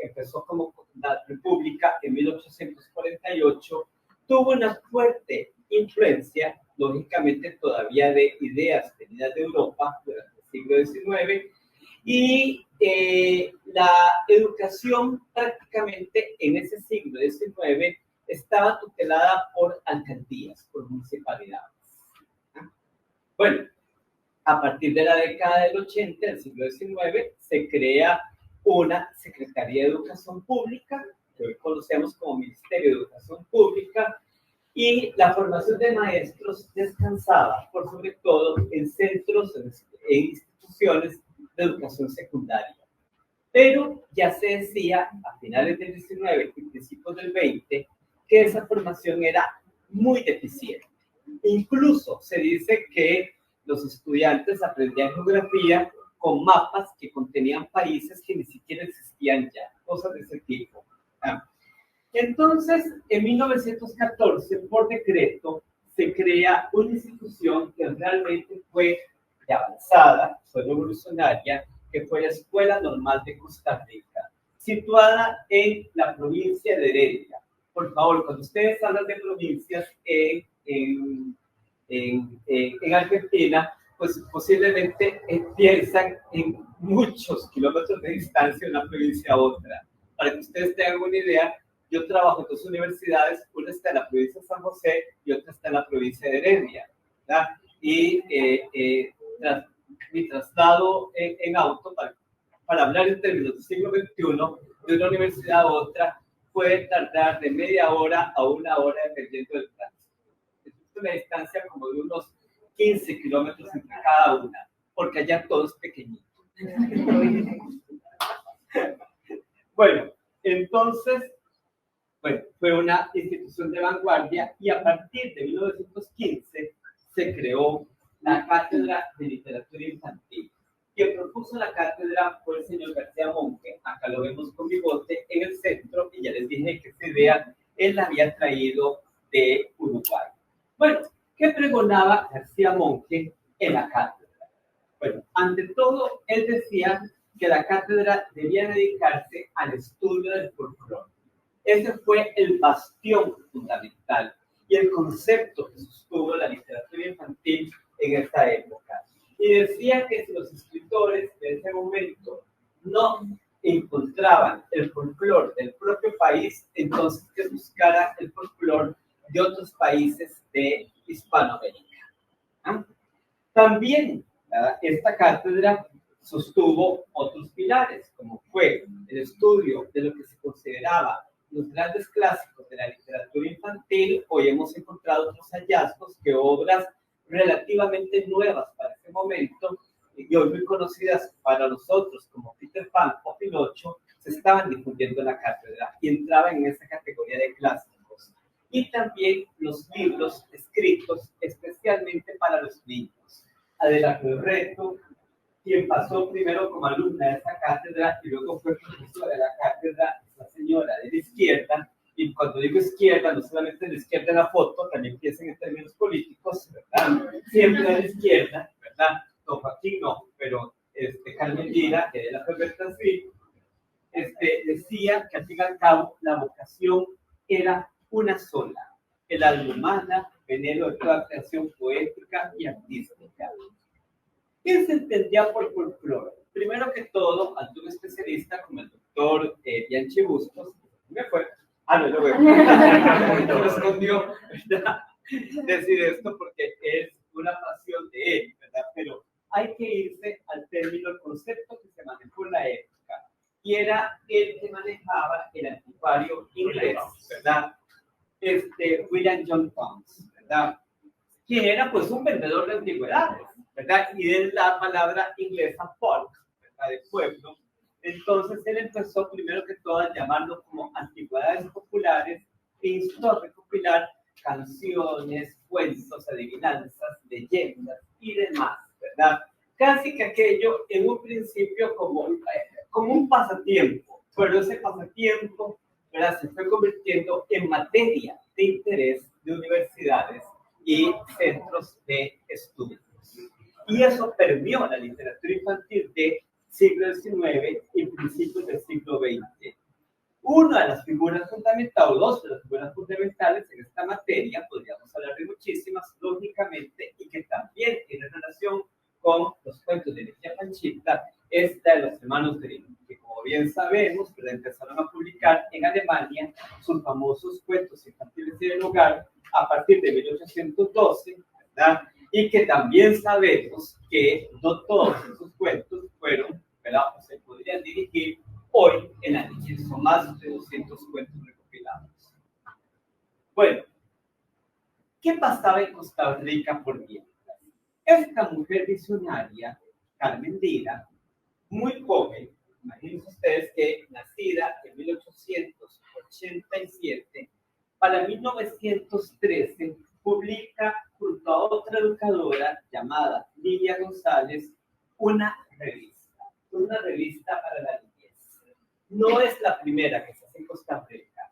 empezó como una república en 1848, tuvo una fuerte influencia, lógicamente todavía de ideas venidas de Europa durante el siglo XIX, y la educación prácticamente en ese siglo XIX estaba tutelada por alcaldías, por municipalidades. Bueno, a partir de la década del 80 del siglo XIX, se crea una Secretaría de Educación Pública, que hoy conocemos como Ministerio de Educación Pública, y la formación de maestros descansaba, por sobre todo, en centros, en instituciones de educación secundaria. Pero ya se decía a finales del 19 y principios del 20 que esa formación era muy deficiente. Incluso se dice que los estudiantes aprendían geografía con mapas que contenían países que ni siquiera existían ya, cosas de ese tipo. Entonces, en 1914, por decreto, se crea una institución que realmente fue de avanzada, fue revolucionaria, que fue la Escuela Normal de Costa Rica, situada en la provincia de Heredia. Por favor, cuando ustedes hablan de provincias en Argentina, pues posiblemente piensan en muchos kilómetros de distancia de una provincia a otra. Para que ustedes tengan una idea, yo trabajo en dos universidades, una está en la provincia de San José y otra está en la provincia de Heredia, ¿verdad? Y mi traslado en auto para hablar en términos del siglo XXI de una universidad a otra puede tardar de media hora a una hora dependiendo del tránsito. Es una distancia como de unos 15 kilómetros entre cada una, porque allá todo es pequeñito. Bueno, entonces, fue una institución de vanguardia y a partir de 1915 se creó la Cátedra de Literatura Infantil. Quien propuso la cátedra fue el señor García Monge, acá lo vemos con bigote en el centro, y ya les dije que esa idea él la había traído de Uruguay. Bueno, ¿qué pregonaba García Monge en la cátedra? Bueno, ante todo, él decía que la cátedra debía dedicarse al estudio del folclore. Ese fue el bastión fundamental y el concepto que sostuvo la literatura infantil en esta época. Y decía que si los escritores de ese momento no encontraban el folclore del propio país, entonces que buscaran el folclore de otros países de Hispanoamérica. ¿Ah? También esta cátedra sostuvo otros pilares, como fue el estudio de lo que se consideraba los grandes clásicos de la literatura infantil. Hoy hemos encontrado otros hallazgos que obras relativamente nuevas para ese momento y hoy muy conocidas para nosotros como Peter Pan o Pinocho se estaban difundiendo en la cátedra y entraban en esa categoría de clásicos. Y también los libros escritos especialmente para los niños. Adela Ferreto, quien pasó primero como alumna de esa cátedra y luego fue profesora de la cátedra, la señora de la izquierda. Y cuando digo izquierda, no solamente de la izquierda en la foto, también piensen en términos políticos, ¿verdad? Siempre a la izquierda, ¿verdad? Don Joaquín no, pero Carmen Lira, que de la Ferreto sí, decía que al fin y al cabo la vocación era una sola, el alma humana, venero de toda creación poética y artística. ¿Qué se entendía por folclore? Primero que todo, ante un especialista como el doctor Bianchi Bustos, me fue, no lo veo, me escondió, ¿verdad? Decir esto porque es una pasión de él, ¿verdad? Pero hay que irse al término, el concepto que se manejó en la época, y era el que manejaba el anticuario inglés, ¿verdad? William John Thomas, ¿verdad? Quien era pues un vendedor de antigüedades, ¿verdad? Y de la palabra inglesa folk, ¿verdad? De pueblo. Entonces él empezó primero que todo a llamarlo como antigüedades populares e instó a recopilar canciones, cuentos, adivinanzas, leyendas y demás, ¿verdad? Casi que aquello en un principio como un pasatiempo, pero ese pasatiempo, ¿verdad?, se fue convirtiendo en materia de interés de universidades y centros de estudios. Y eso permeó la literatura infantil del siglo XIX y principios del siglo XX. Una de las figuras fundamentales, o dos de las figuras fundamentales en esta materia, podríamos hablar de muchísimas, lógicamente, y que también tiene relación con los cuentos de la tía Panchita, es la de los hermanos Grimm, que como bien sabemos, pues empezaron a publicar en Alemania sus famosos cuentos infantiles del hogar a partir de 1812, ¿verdad? y que también sabemos que no todos esos cuentos fueron, ¿verdad? O se podrían dirigir hoy en la niñez. Son más de 200 cuentos recopilados. Bueno, ¿qué pasaba en Costa Rica por mientras? Esta mujer visionaria, Carmen Lira, muy joven, imagínense ustedes que nacida en 1887, para 1913 publica junto a otra educadora llamada Lilia González una revista para la niñez. No es la primera que se hace en Costa Rica.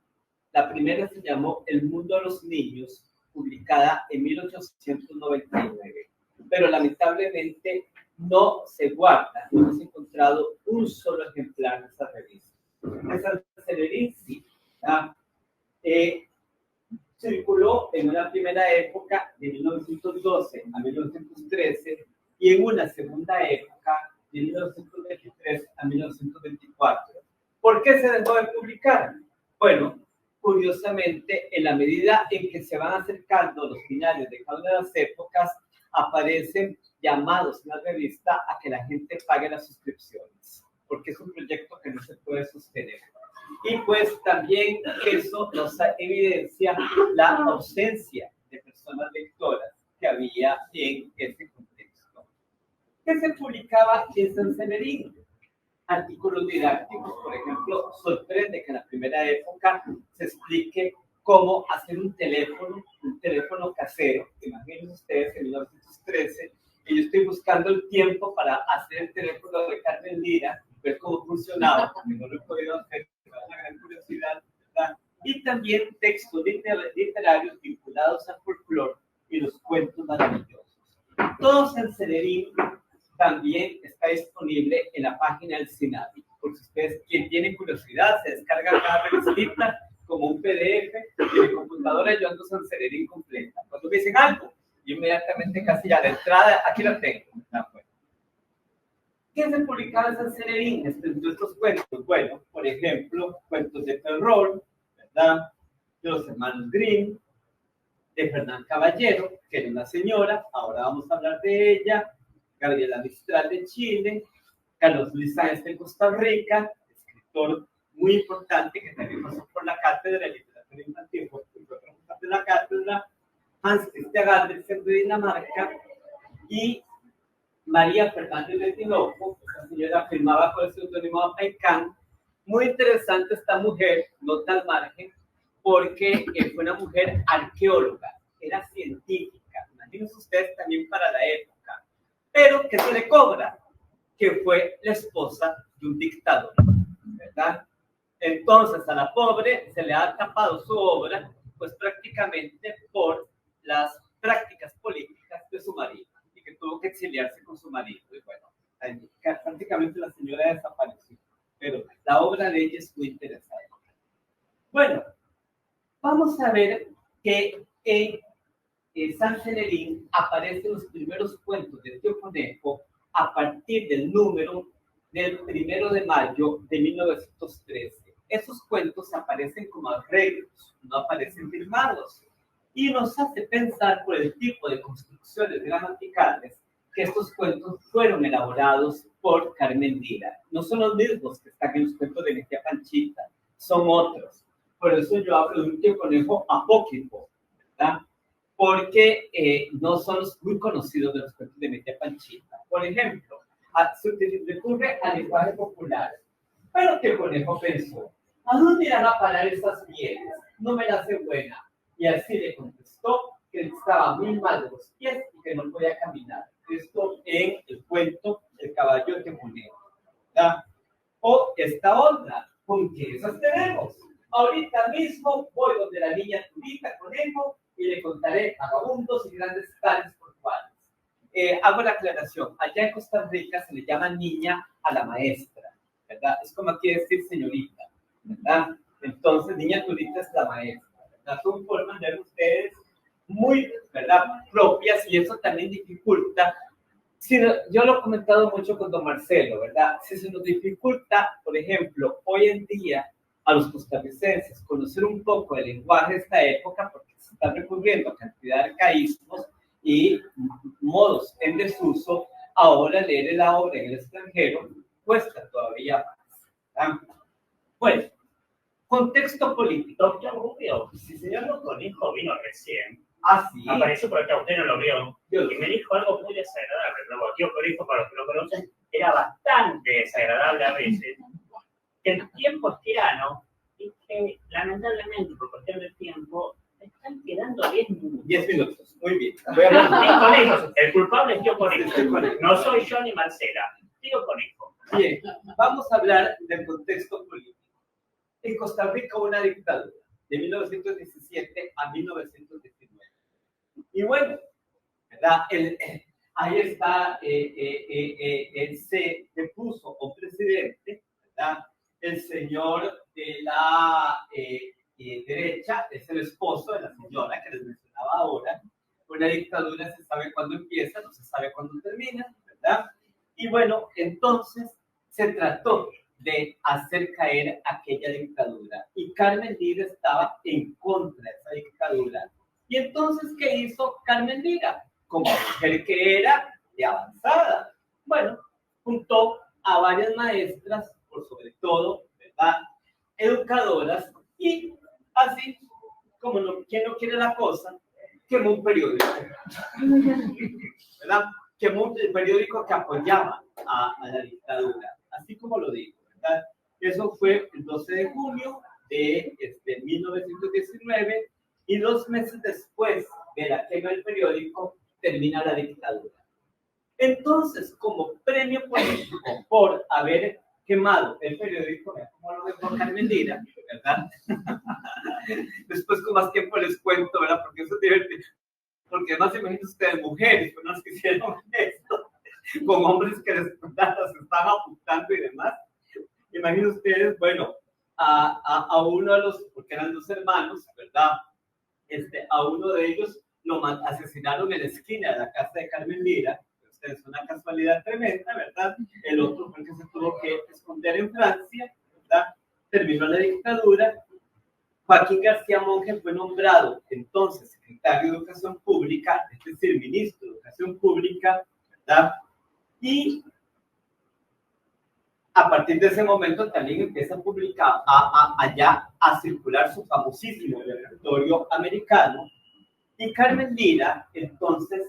La primera se llamó El Mundo de los Niños, publicada en 1899, pero lamentablemente no se guarda, no hemos encontrado un solo ejemplar de esa revista. Esa revista sí, circuló en una primera época de 1912 a 1913 y en una segunda época de 1923 a 1924. ¿Por qué se dejó de publicar? Bueno, curiosamente, en la medida en que se van acercando los finales de cada una de las épocas, aparecen llamados en la revista a que la gente pague las suscripciones, porque es un proyecto que no se puede sostener. Y pues también eso nos evidencia la ausencia de personas lectoras que había en ese contexto. ¿Qué se publicaba en San Severín? Artículos didácticos, por ejemplo, sorprende que en la primera época se explique cómo hacer un teléfono casero. Imagínense ustedes en 1913, y yo estoy buscando el tiempo para hacer el teléfono de Carmen Lira, ver cómo funcionaba, porque no lo he podido hacer, me da una gran curiosidad, ¿verdad? Y también textos literarios vinculados al folclore y los cuentos maravillosos. Todo San Severín también está disponible en la página del SINAVI. Por si ustedes, quien tiene curiosidad, se descarga cada revistita como un PDF, y mi computadora yo ando San Severín completa. Cuando me dicen algo, yo inmediatamente casi ya de entrada, aquí lo tengo. ¿Qué se publicaba en San Severín? Estos cuentos, bueno, por ejemplo, cuentos de terror, ¿verdad? De los hermanos Grimm, de Fernán Caballero, que era una señora, ahora vamos a hablar de ella, Gabriela Mistral de Chile, Carlos Luis Sáenz de Costa Rica, escritor muy importante que también pasó por la cátedra de literatura infantil, de la cátedra, Hans Christian Andersen de Dinamarca, y María Fernández de Tinoco, esa señora firmaba con el seudónimo Paicán. Muy interesante esta mujer, nota al margen, porque fue una mujer arqueóloga, era científica, imagínense ustedes también para la época, pero que se le cobra, que fue la esposa de un dictador, ¿verdad? Entonces a la pobre se le ha tapado su obra, pues prácticamente por las prácticas políticas de su marido, y que tuvo que exiliarse con su marido. Y bueno, prácticamente la señora desapareció, pero la obra de ella es muy interesante. Bueno, vamos a ver que en San Severín aparecen los primeros cuentos de Tío Conejo a partir del número del 1 de mayo de 1913. Esos cuentos aparecen como arreglos, no aparecen firmados, y nos hace pensar por el tipo de construcciones gramaticales que estos cuentos fueron elaborados por Carmen Lira. No son los mismos que están en los cuentos de Mejía Panchita, son otros. Por eso yo hablo de un Tío Conejo apócrifo, ¿verdad? Porque no son los muy conocidos de los cuentos de Mejía Panchita. Por ejemplo, se recurre al lenguaje popular. Pero Tío Conejo pensó, ¿a dónde irán a parar esas mieles? No me la hace buena. Y así le contestó que estaba muy mal de los pies y que no podía caminar. Esto en el cuento El caballo de Conejo, ¿verdad? O esta otra, ¿con qué esas tenemos? Ahorita mismo voy donde la niña Turita Conejo y le contaré vagabundos y grandes tales portuarios. Hago la aclaración, allá en Costa Rica se le llama niña a la maestra, ¿verdad? Es como aquí decir señorita, ¿verdad? Entonces, niña Turita es la maestra, ¿verdad? Son formas de ustedes muy, ¿verdad?, propias, y eso también dificulta. Yo lo he comentado mucho con don Marcelo, ¿verdad? Si se nos dificulta, por ejemplo, hoy en día a los costarricenses conocer un poco el lenguaje de esta época, porque se están recurriendo a cantidad de arcaísmos, y modos en desuso, ahora leer la obra en el extranjero cuesta todavía más. Bueno, contexto político. Doctor Rubio, si señor Loconijo vino recién, Así apareció por acá, usted no lo vio, y me dijo algo muy desagradable. Pero tío Conijo, para los que lo conocen, era bastante desagradable a veces. Que el tiempo es tirano y que, lamentablemente, por cuestión del tiempo, están quedando 10 minutos. 10 minutos, muy bien. Voy a hablar. Tío Conejo, el culpable es Tío Conejo. No soy yo ni Marcela. Tío Conejo. Bien, vamos a hablar del contexto político. En Costa Rica hubo una dictadura de 1917 a 1919. Y bueno, ¿verdad? Ahí está, él se puso un presidente, ¿verdad? El señor de la derecha es el esposo de la señora que les mencionaba ahora. Una dictadura se sabe cuándo empieza, no se sabe cuándo termina, ¿verdad? Y bueno, entonces se trató de hacer caer aquella dictadura. Y Carmen Lira estaba en contra de esa dictadura. Y entonces, ¿qué hizo Carmen Lira? Como mujer que era de avanzada. Bueno, juntó a varias maestras, por sobre todo, ¿verdad? Educadoras, y así, como quien no quiere la cosa, quemó un periódico, ¿verdad? Quemó un periódico que apoyaba a la dictadura, así como lo digo, ¿verdad? Eso fue el 12 de junio de 1919, y 2 meses después de la quema del periódico, termina la dictadura. Entonces, como premio político por haber quemado el periódico, como lo dejó Carmen Lira, ¿verdad? Después con más tiempo les cuento, ¿verdad? Porque eso es divertido. Porque además, imagínense ustedes, mujeres, personas que hicieron esto, con hombres que les estaban apuntando y demás. Imagínense ustedes, bueno, a uno de los, porque eran 2 hermanos, ¿verdad? A uno de ellos lo asesinaron en la esquina de la casa de Carmen Lira. Es una casualidad tremenda, ¿verdad? El otro fue el que se tuvo que esconder en Francia, ¿verdad? Terminó la dictadura. Joaquín García Monge fue nombrado entonces secretario de Educación Pública, es decir, ministro de Educación Pública, ¿verdad? Y a partir de ese momento también empieza a publicar, allá a circular su famosísimo repertorio americano. Y Carmen Lira, entonces,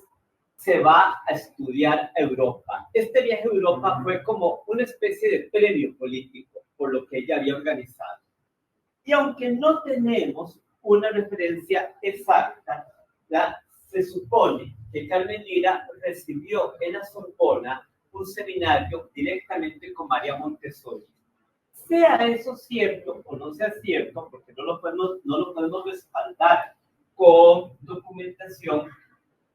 se va a estudiar a Europa. Este viaje a Europa fue como una especie de premio político por lo que ella había organizado. Y aunque no tenemos una referencia exacta, se supone que Carmen Lira recibió en la Sorbona un seminario directamente con María Montessori. Sea eso cierto o no sea cierto, porque no lo podemos respaldar con documentación,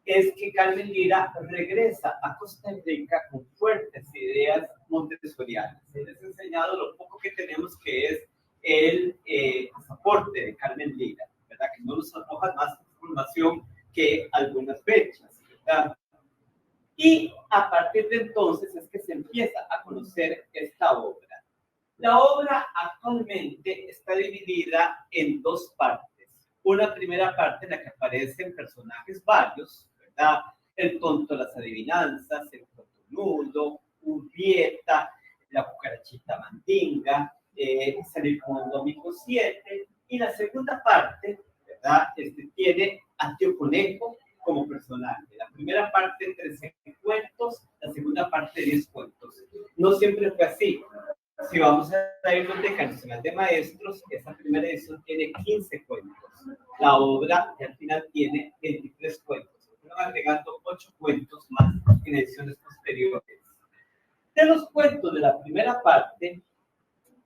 es que Carmen Lira regresa a Costa Rica con fuertes ideas montessorianas. Les he enseñado lo poco que tenemos, que es el pasaporte de Carmen Lira, ¿verdad? Que no nos arroja más información que algunas fechas, ¿verdad? Y a partir de entonces es que se empieza a conocer esta obra. La obra actualmente está dividida en 2 partes. Una primera parte en la que aparecen personajes varios, ¿verdad? El tonto, las adivinanzas, el cotonudo, Urbieta, la cucarachita mandinga, salir con un domingo 7. Y la segunda parte, ¿verdad? Tiene a Tío Conejo como personaje. La primera parte 13 cuentos, la segunda parte 10 cuentos. No siempre fue así. Si vamos a la Biblioteca Nacional de Maestros, esa primera edición tiene 15 cuentos. La obra al final tiene 23 cuentos. Fueron agregando 8 cuentos más en ediciones posteriores. De los cuentos de la primera parte,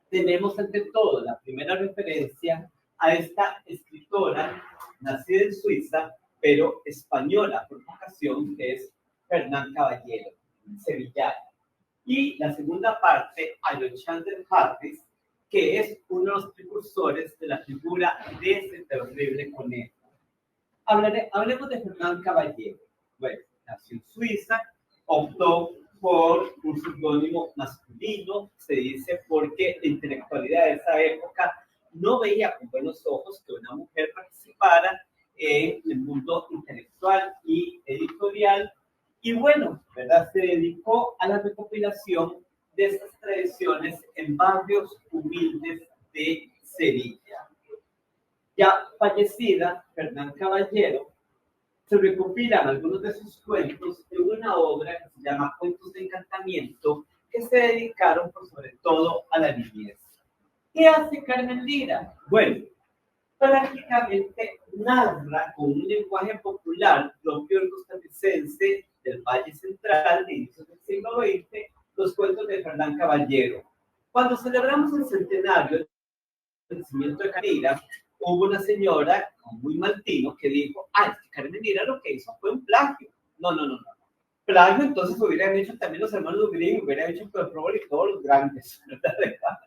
tenemos ante todo la primera referencia a esta escritora nacida en Suiza, pero española por vocación, que es Fernán Caballero, sevillana. Y la segunda parte, Alexander Harris, que es uno de los precursores de la figura de ese terrible conejo. Hablemos de Fernán Caballero. Bueno, nació en Suiza, optó por un seudónimo masculino, se dice, porque la intelectualidad de esa época no veía con buenos ojos que una mujer participara en el mundo intelectual y editorial. Y bueno, ¿verdad? Se dedicó a la recopilación de estas tradiciones en barrios humildes de Sevilla. Ya fallecida, Fernán Caballero, se recopilan algunos de sus cuentos en una obra que se llama Cuentos de Encantamiento, que se dedicaron por sobre todo a la niñez. ¿Qué hace Carmen Lira? Bueno, prácticamente narra con un lenguaje popular propio del costarricense del Valle Central de inicios del siglo XX, los cuentos de Fernán Caballero. Cuando celebramos el centenario del nacimiento de Carmen Lira, hubo una señora muy maltino que dijo, es que Carmen Lira lo que hizo fue un plagio. No. Plagio, entonces hubieran hecho también los hermanos Grimm, hubieran hecho Pedro y todos los grandes, ¿verdad?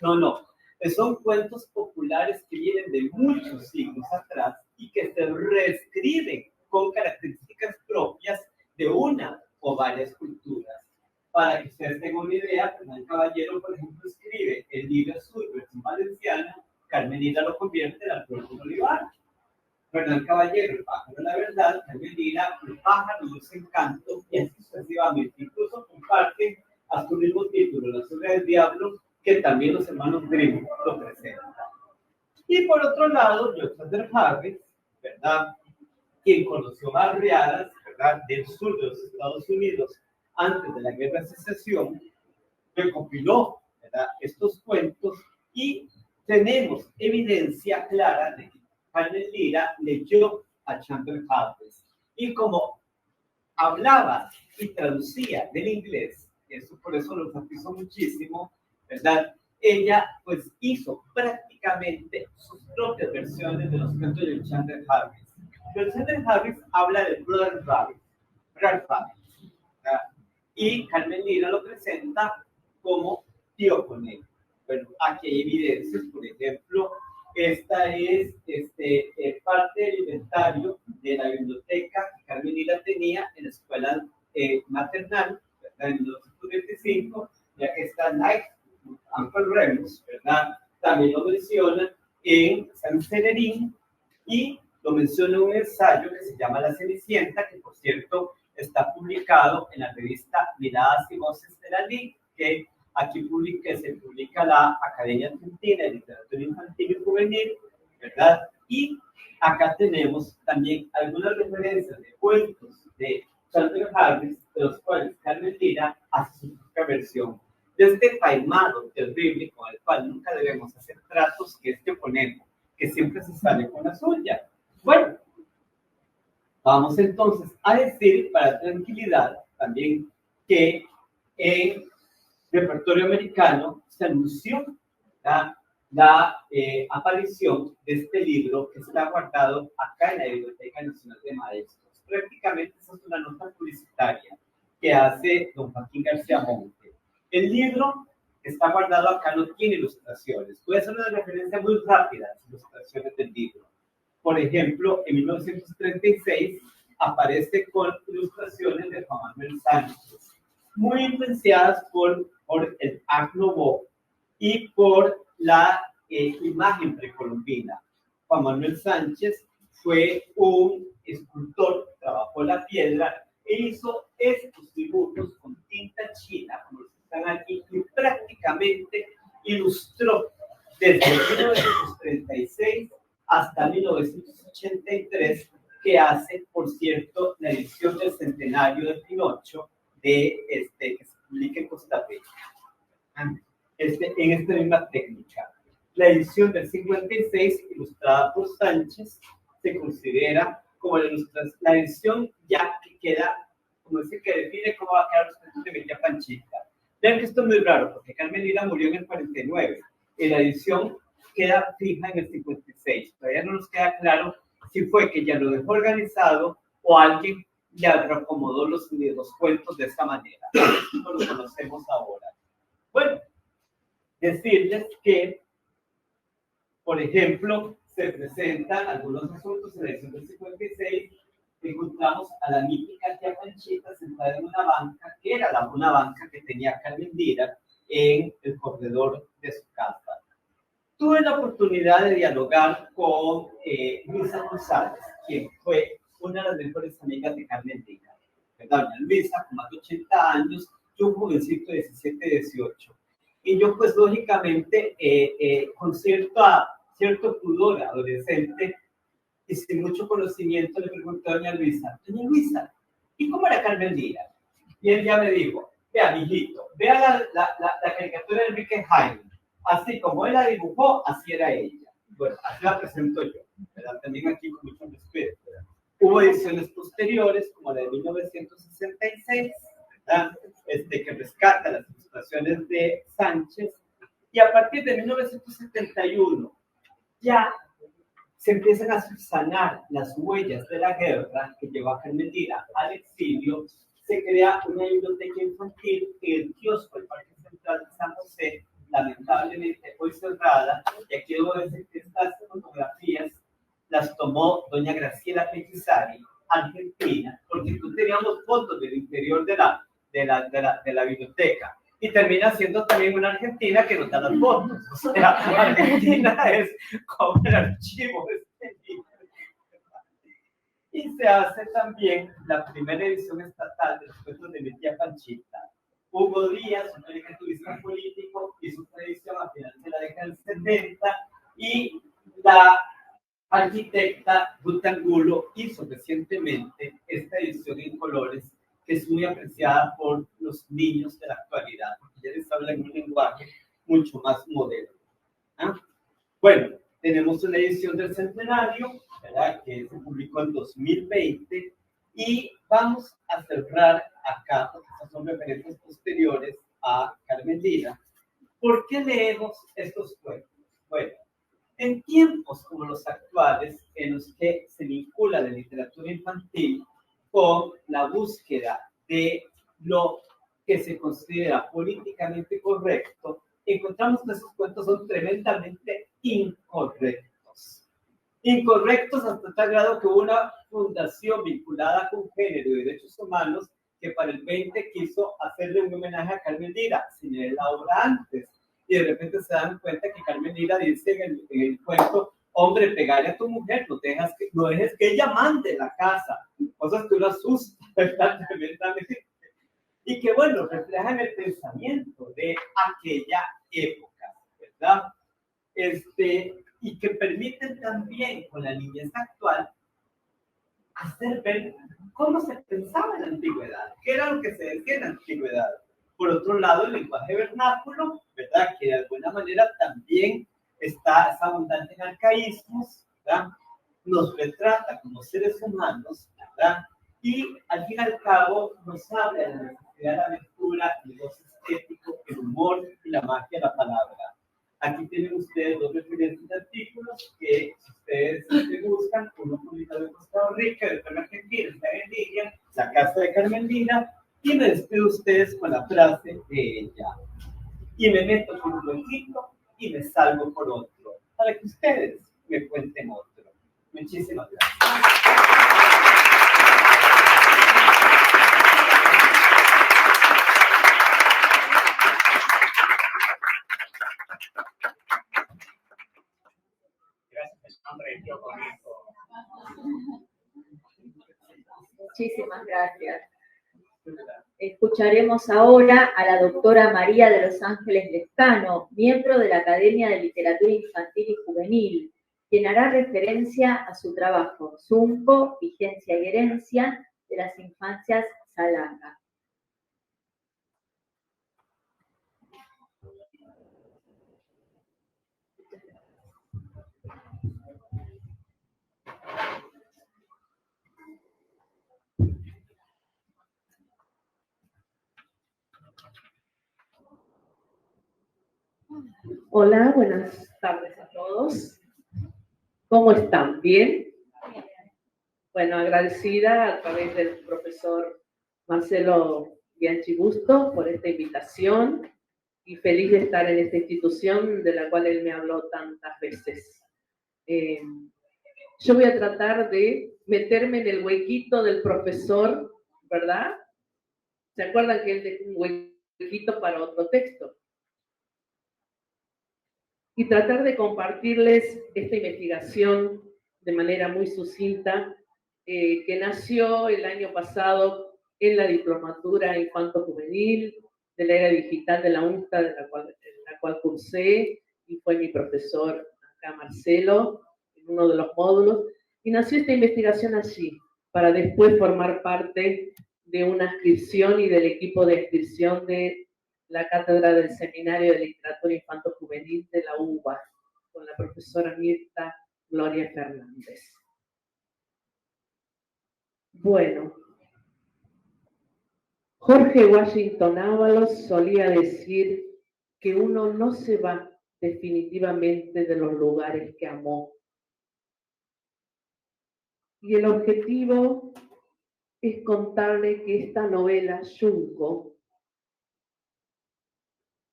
No. Son cuentos populares que vienen de muchos siglos atrás y que se reescriben con características propias de una o varias culturas. Para que ustedes tengan una idea, Fernán Caballero, por ejemplo, escribe el libro suyo, versión valenciana, Carmen Lira lo convierte en Alfredo Olivar. Fernán Caballero, el pájaro de la verdad, Carmen Lira, el pájaro de los encantos, y así sucesivamente. Incluso comparte a su mismo título, La sombra del diablo, que también los hermanos Grimm lo presentan. Y por otro lado, Alexander Harris, ¿verdad? Quien conoció barriadas, ¿verdad?, del sur de los Estados Unidos antes de la Guerra de Secesión, recopiló, ¿verdad?, estos cuentos y tenemos evidencia clara de que Carmen Lira leyó a Chandler Harris. Y como hablaba y traducía del inglés, eso por eso lo enfatizó muchísimo, ¿verdad? Ella pues hizo prácticamente sus propias versiones de los cuentos de Chandler Harris. Pero Chandler Harris habla de Brother Rabbit, ¿verdad? Y Carmen Lira lo presenta como Tío Conejo. Bueno, aquí hay evidencias, por ejemplo, esta es parte del inventario de la biblioteca que Carmen Lira tenía en la escuela maternal, ¿verdad?, en 1925, ya que está Night, Uncle Remus, ¿verdad? También lo menciona en San Cenerín y lo menciona en un ensayo que se llama La Cenicienta, que por cierto está publicado en la revista Miradas y Voces de la LIC, que aquí se publica la Academia Argentina de Literatura Infantil y Juvenil, ¿verdad? Y acá tenemos también algunas referencias de cuentos de Chandler Harris, de los cuales Carmen Lira hace su propia versión. De este taimado terrible con el cual nunca debemos hacer tratos, que es Tío Conejo, que siempre se sale con la suya. Bueno, vamos entonces a decir, para tranquilidad, también que en repertorio americano se anunció la aparición de este libro que está guardado acá en la Biblioteca Nacional de Maestros. Prácticamente esa es una nota publicitaria que hace don Joaquín García Monte. El libro está guardado acá, no tiene ilustraciones. Voy a hacer una referencia muy rápida a las ilustraciones del libro. Por ejemplo, en 1936 aparece con ilustraciones de Juan Manuel Sánchez, muy influenciadas por el Art Nouveau y por la imagen precolombina. Juan Manuel Sánchez fue un escultor, trabajó la piedra e hizo estos dibujos con tinta china, como los que están aquí, y prácticamente ilustró desde 1936 hasta 1983, que hace, por cierto, la edición del centenario de Pinocho, que se publica en Costa Rica, en esta misma técnica. La edición del 56, ilustrada por Sánchez, se considera como la edición ya que queda, como dice, que define cómo va a quedar los cuentos de mi tía Panchita. Vean que esto es muy raro, porque Carmen Lira murió en el 49, y la edición queda fija en el 56. Todavía no nos queda claro si fue que ya lo dejó organizado o alguien ya reacomodó los cuentos de esta manera. No lo conocemos ahora. Bueno, decirles que, por ejemplo, se presentan algunos asuntos en la edición del 56. Encontramos a la mítica tía Panchita sentada en una banca, que era una banca que tenía Carmen Lira en el corredor de su casa. tuve la oportunidad de dialogar con Luisa González, quien fue una de las mejores amigas de Carmen Díaz. Doña Luisa, con más de 80 años, yo un jovencito de 17, 18. Y yo, pues, lógicamente, con cierto pudor adolescente y sin mucho conocimiento, le pregunté a doña Luisa, ¿y cómo era Carmen Díaz? Y ella me dijo, vea, mijito, vea la caricatura de Enrique Jaime. Así como él la dibujó, así era ella. Bueno, así la presento yo, ¿verdad? También aquí con mucho respeto, ¿verdad? Hubo ediciones posteriores, como la de 1966, ¿verdad? Que rescata las ilustraciones de Sánchez, y a partir de 1971 ya se empiezan a subsanar las huellas de la guerra que llevó a Carmen Díaz al exilio. Se crea una biblioteca infantil en el kiosco del Parque Central de San José, lamentablemente hoy cerrada, y aquí debo decir que estas fotografías las tomó doña Graciela Pellizzari, argentina, porque tú teníamos fotos del interior de la biblioteca, y termina siendo también una argentina que nos da las fotos. O sea, Argentina es como el archivo de este libro. Y se hace también la primera edición estatal de los cuentos de mi tía Panchita. Hugo Díaz, un caricaturista político, hizo una edición a finales de la década del 70, y la arquitecta Ruth Angulo hizo recientemente esta edición en colores, que es muy apreciada por los niños de la actualidad, porque ya les hablan un lenguaje mucho más moderno. ¿Ah? Bueno, tenemos una edición del centenario, ¿verdad?, que se publicó en 2020, y vamos a cerrar acá, porque estas son referencias posteriores a Carmen Díaz. ¿Por qué leemos estos cuentos? Bueno, en tiempos como los actuales, en los que se vincula la literatura infantil con la búsqueda de lo que se considera políticamente correcto, encontramos que esos cuentos son tremendamente incorrectos. Incorrectos hasta tal grado que hubo una fundación vinculada con género y derechos humanos que para el 20 quiso hacerle un homenaje a Carmen Lira, sin leer la obra antes. Y de repente se dan cuenta que Carmen Lira dice en el cuento: hombre, pegale a tu mujer, no dejes que ella mande la casa. Cosas que uno asusta, ¿verdad? Tremendamente. Y que, bueno, reflejan el pensamiento de aquella época, ¿verdad? Y que permiten también, con la niñez actual, hacer ver cómo se pensaba en la antigüedad, qué era lo que se decía en la antigüedad. Por otro lado, el lenguaje vernáculo, ¿verdad?, que de alguna manera también está abundante en arcaísmos, ¿verdad?, nos retrata como seres humanos, ¿verdad?, y al fin y al cabo nos habla de la necesidad de la aventura, el gozo estético, el humor y la magia de la palabra. Aquí tienen ustedes dos referentes de artículos que, si ustedes se buscan, uno publicado en Costa Rica, de en Argentina, está en línea, La Casa de Carmen Lira, y me despido de ustedes con la frase de ella: y me meto por un huequito y me salgo por otro, para que ustedes me cuenten otro. Muchísimas gracias. Muchísimas gracias. Escucharemos ahora a la doctora María de los Ángeles Lescano, miembro de la Academia de Literatura Infantil y Juvenil, quien hará referencia a su trabajo Zunco, Vigencia y Herencia de las Infancias Salaga. Hola, buenas tardes a todos. ¿Cómo están? ¿Bien? Bueno, agradecida a través del profesor Marcelo Bianchi Busto por esta invitación y feliz de estar en esta institución de la cual él me habló tantas veces. Yo voy a tratar de meterme en el huequito del profesor, ¿verdad? ¿Se acuerdan que él dejó un huequito para otro texto? y tratar de compartirles esta investigación de manera muy sucinta, que nació el año pasado en la diplomatura infanto-juvenil de la era digital de la UNCTA, en la cual cursé, y fue mi profesor acá, Marcelo, en uno de los módulos, y nació esta investigación allí, para después formar parte de una inscripción y del equipo de inscripción de la Cátedra del Seminario de Literatura Infanto-Juvenil de la UBA, con la profesora Mirta Gloria Fernández. Bueno, Jorge Washington Ábalos solía decir que uno no se va definitivamente de los lugares que amó. Y el objetivo es contarle que esta novela, Junco,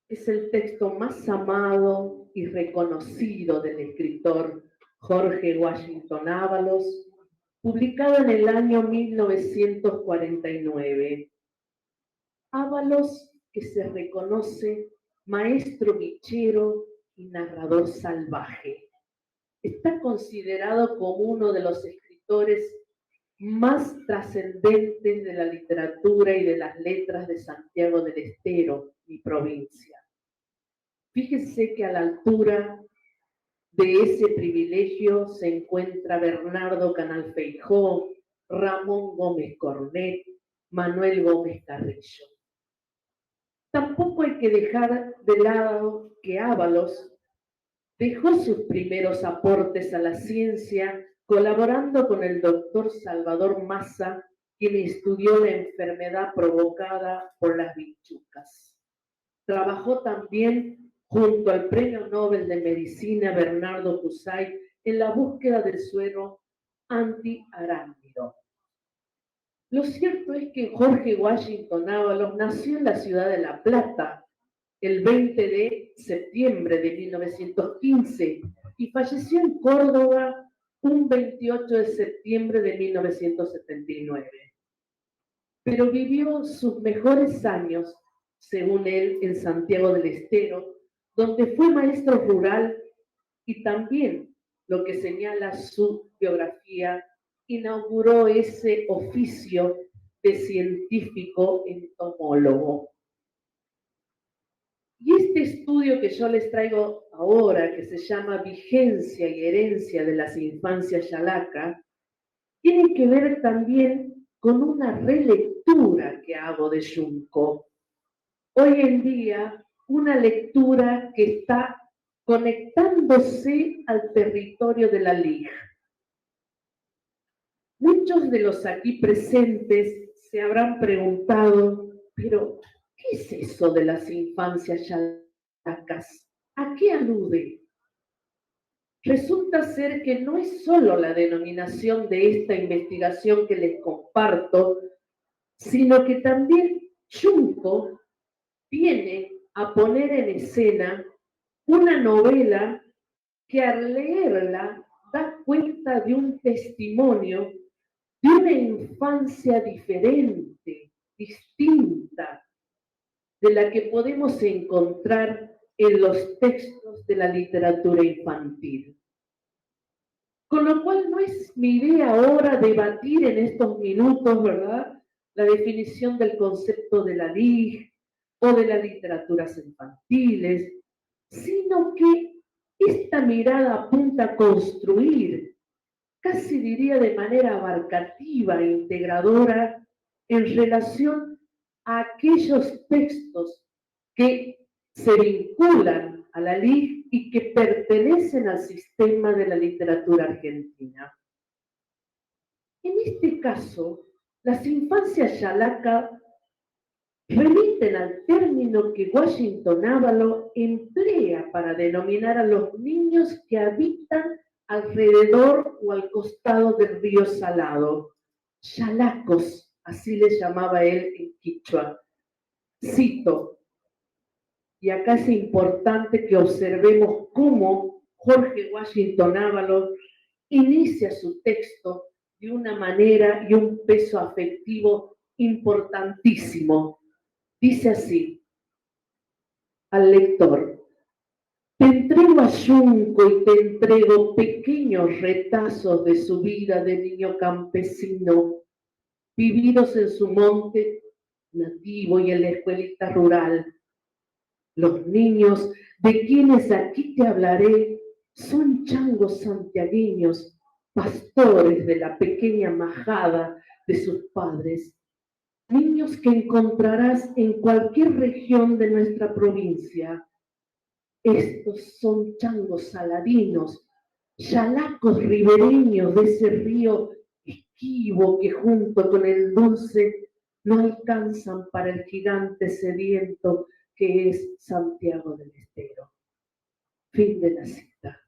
es el texto más amado y reconocido del escritor Jorge Washington Ábalos, publicado en el año 1949. Ábalos, que se reconoce maestro bichero y narrador salvaje, está considerado como uno de los escritores más trascendentes de la literatura y de las letras de Santiago del Estero, mi provincia. Fíjense que a la altura de ese privilegio se encuentra Bernardo Canal Feijó, Ramón Gómez Cornet, Manuel Gómez Carrillo. Tampoco hay que dejar de lado que Ábalos dejó sus primeros aportes a la ciencia colaborando con el doctor Salvador Massa, quien estudió la enfermedad provocada por las bichucas. Trabajó también junto al Premio Nobel de Medicina Bernardo Kusai en la búsqueda del suero antiarácnido. Lo cierto es que Jorge Washington Ábalos nació en la ciudad de La Plata el 20 de septiembre de 1915 y falleció en Córdoba un 28 de septiembre de 1979. Pero vivió sus mejores años, según él, en Santiago del Estero, donde fue maestro rural y también, lo que señala su biografía, inauguró ese oficio de científico entomólogo. Y este estudio que yo les traigo ahora, que se llama Vigencia y Herencia de las Infancias Yalaca, tiene que ver también con una relectura que hago de Junco. Hoy en día, una lectura que está conectándose al territorio de la LIG. Muchos de los aquí presentes se habrán preguntado, pero ¿qué es eso de las infancias yalacas? ¿A qué alude? Resulta ser que no es solo la denominación de esta investigación que les comparto, sino que también Junco viene a poner en escena una novela que al leerla da cuenta de un testimonio de una infancia diferente, distinta, de la que podemos encontrar en los textos de la literatura infantil. Con lo cual no es mi idea ahora debatir en estos minutos, ¿verdad?, la definición del concepto de la LIG o de las literaturas infantiles, sino que esta mirada apunta a construir, casi diría de manera abarcativa e integradora, en relación a aquellos textos que se vinculan a la LIG y que pertenecen al sistema de la literatura argentina. En este caso, las infancias yalaca remiten al término que Washington Ábalos emplea para denominar a los niños que habitan alrededor o al costado del río Salado. Yalacos, así les llamaba él en quichua. Cito, y acá es importante que observemos cómo Jorge Washington Ábalos inicia su texto de una manera y un peso afectivo importantísimo. Dice así al lector: Te entrego a Junco y te entrego pequeños retazos de su vida de niño campesino, vividos en su monte nativo y en la escuelita rural. Los niños de quienes aquí te hablaré son changos santiagueños, pastores de la pequeña majada de sus padres. Niños que encontrarás en cualquier región de nuestra provincia. Estos son changos saladinos, chalacos ribereños de ese río esquivo que junto con el dulce no alcanzan para el gigante sediento que es Santiago del Estero. Fin de la cita.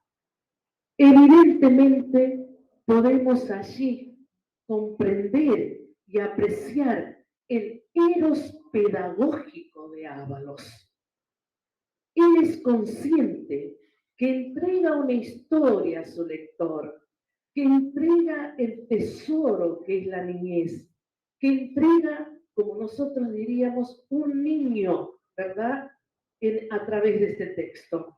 Evidentemente podemos allí comprender y apreciar el eros pedagógico de Ábalos. Él es consciente que entrega una historia a su lector, que entrega el tesoro que es la niñez, que entrega, como nosotros diríamos, un niño, ¿verdad?, a través de este texto.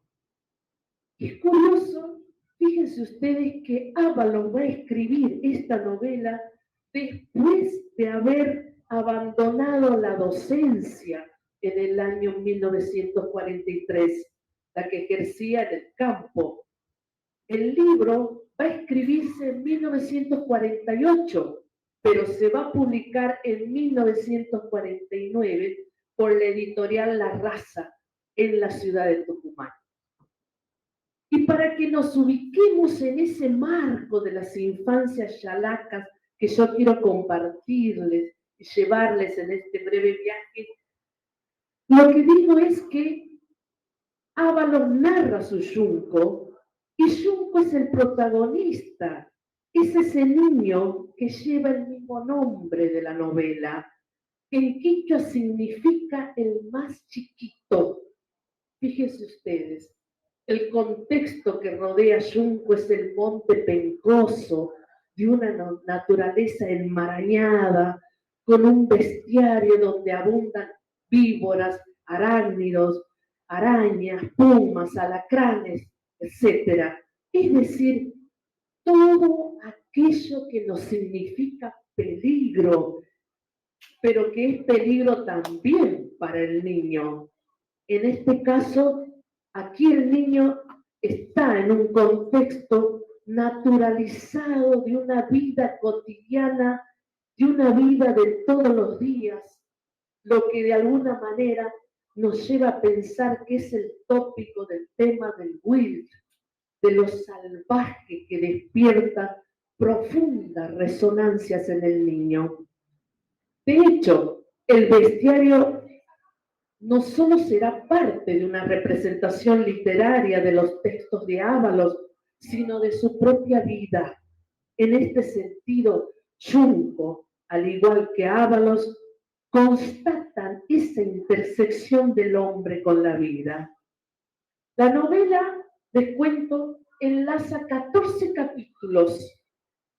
Es curioso, fíjense ustedes que Ábalos va a escribir esta novela después de haber abandonado la docencia en el año 1943, la que ejercía en el campo. El libro va a escribirse en 1948, pero se va a publicar en 1949 por la editorial La Raza en la ciudad de Tucumán. Y para que nos ubiquemos en ese marco de las infancias chalacas que yo quiero compartirles y llevarles en este breve viaje, lo que digo es que Ábalos narra su Junco y Junco es el protagonista, es ese niño que lleva el mismo nombre de la novela, que en quichua significa el más chiquito. Fíjense ustedes, el contexto que rodea Junco es el monte pencoso, de una naturaleza enmarañada, con un bestiario donde abundan víboras, arácnidos, arañas, pumas, alacranes, etc. Es decir, todo aquello que nos significa peligro, pero que es peligro también para el niño. En este caso, aquí el niño está en un contexto naturalizado de una vida cotidiana, de una vida de todos los días, lo que de alguna manera nos lleva a pensar que es el tópico del tema del wild, de lo salvaje que despierta profundas resonancias en el niño. De hecho, el bestiario no solo será parte de una representación literaria de los textos de Ábalos, sino de su propia vida. En este sentido, Junco, al igual que Ábalos, constatan esa intersección del hombre con la vida. La novela, les cuento, enlaza 14 capítulos.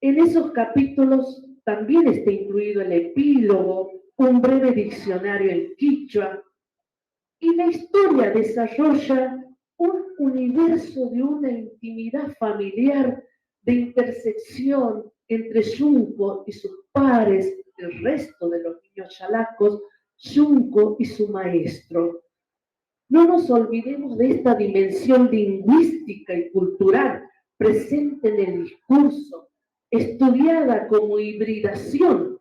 En esos capítulos también está incluido el epílogo, un breve diccionario en quichua, y la historia desarrolla un universo de una intimidad familiar de intersección entre Junco y sus pares, el resto de los niños chalacos, Junco y su maestro. No nos olvidemos de esta dimensión lingüística y cultural presente en el discurso, estudiada como hibridación,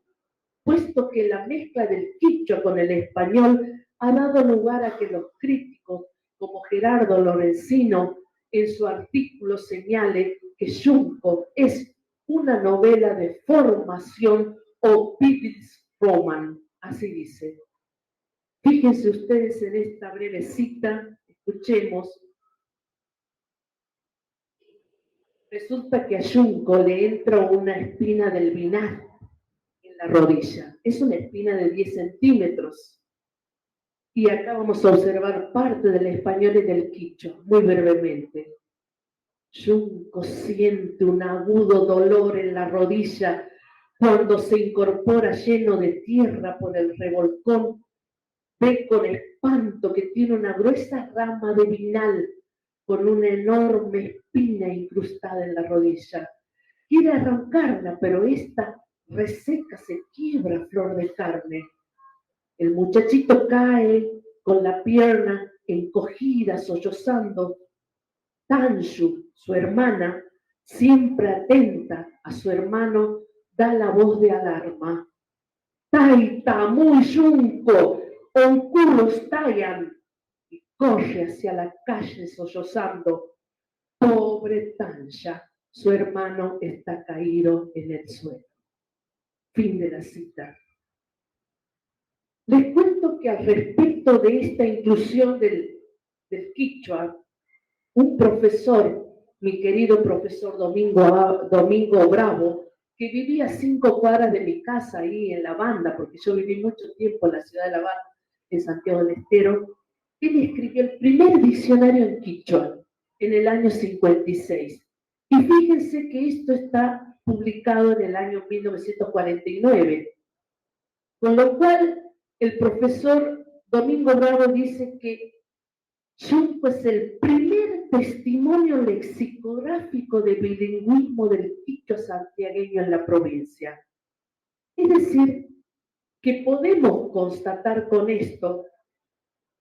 puesto que la mezcla del quichua con el español ha dado lugar a que los críticos, como Gerardo Lorenzino, en su artículo señale que Junco es una novela de formación o Bildungsroman, así dice. Fíjense ustedes en esta breve cita, escuchemos. Resulta que a Junco le entra una espina del binar en la rodilla. Es una espina de 10 centímetros. Y acá vamos a observar parte del español y del quichua, muy brevemente. Junco siente un agudo dolor en la rodilla cuando se incorpora lleno de tierra por el revolcón. Ve con espanto que tiene una gruesa rama de vinal con una enorme espina incrustada en la rodilla. Quiere arrancarla, pero esta reseca, se quiebra flor de carne. El muchachito cae con la pierna encogida, sollozando. Tanshu, su hermana, siempre atenta a su hermano, da la voz de alarma. Taita, muy yunco, onculos tallan. Y corre hacia la calle sollozando. Pobre Tansha, su hermano está caído en el suelo. Fin de la cita. Les cuento que al respecto de esta inclusión del quichua, un profesor, mi querido profesor Domingo Bravo, que vivía a 5 cuadras de mi casa ahí en La Banda, porque yo viví mucho tiempo en la ciudad de La Banda, en Santiago del Estero, él escribió el primer diccionario en quichua en el año 56. Y fíjense que esto está publicado en el año 1949, con lo cual el profesor Domingo Bravo dice que Yunco es el primer testimonio lexicográfico de bilingüismo del quichua santiagueño en la provincia. Es decir, que podemos constatar con esto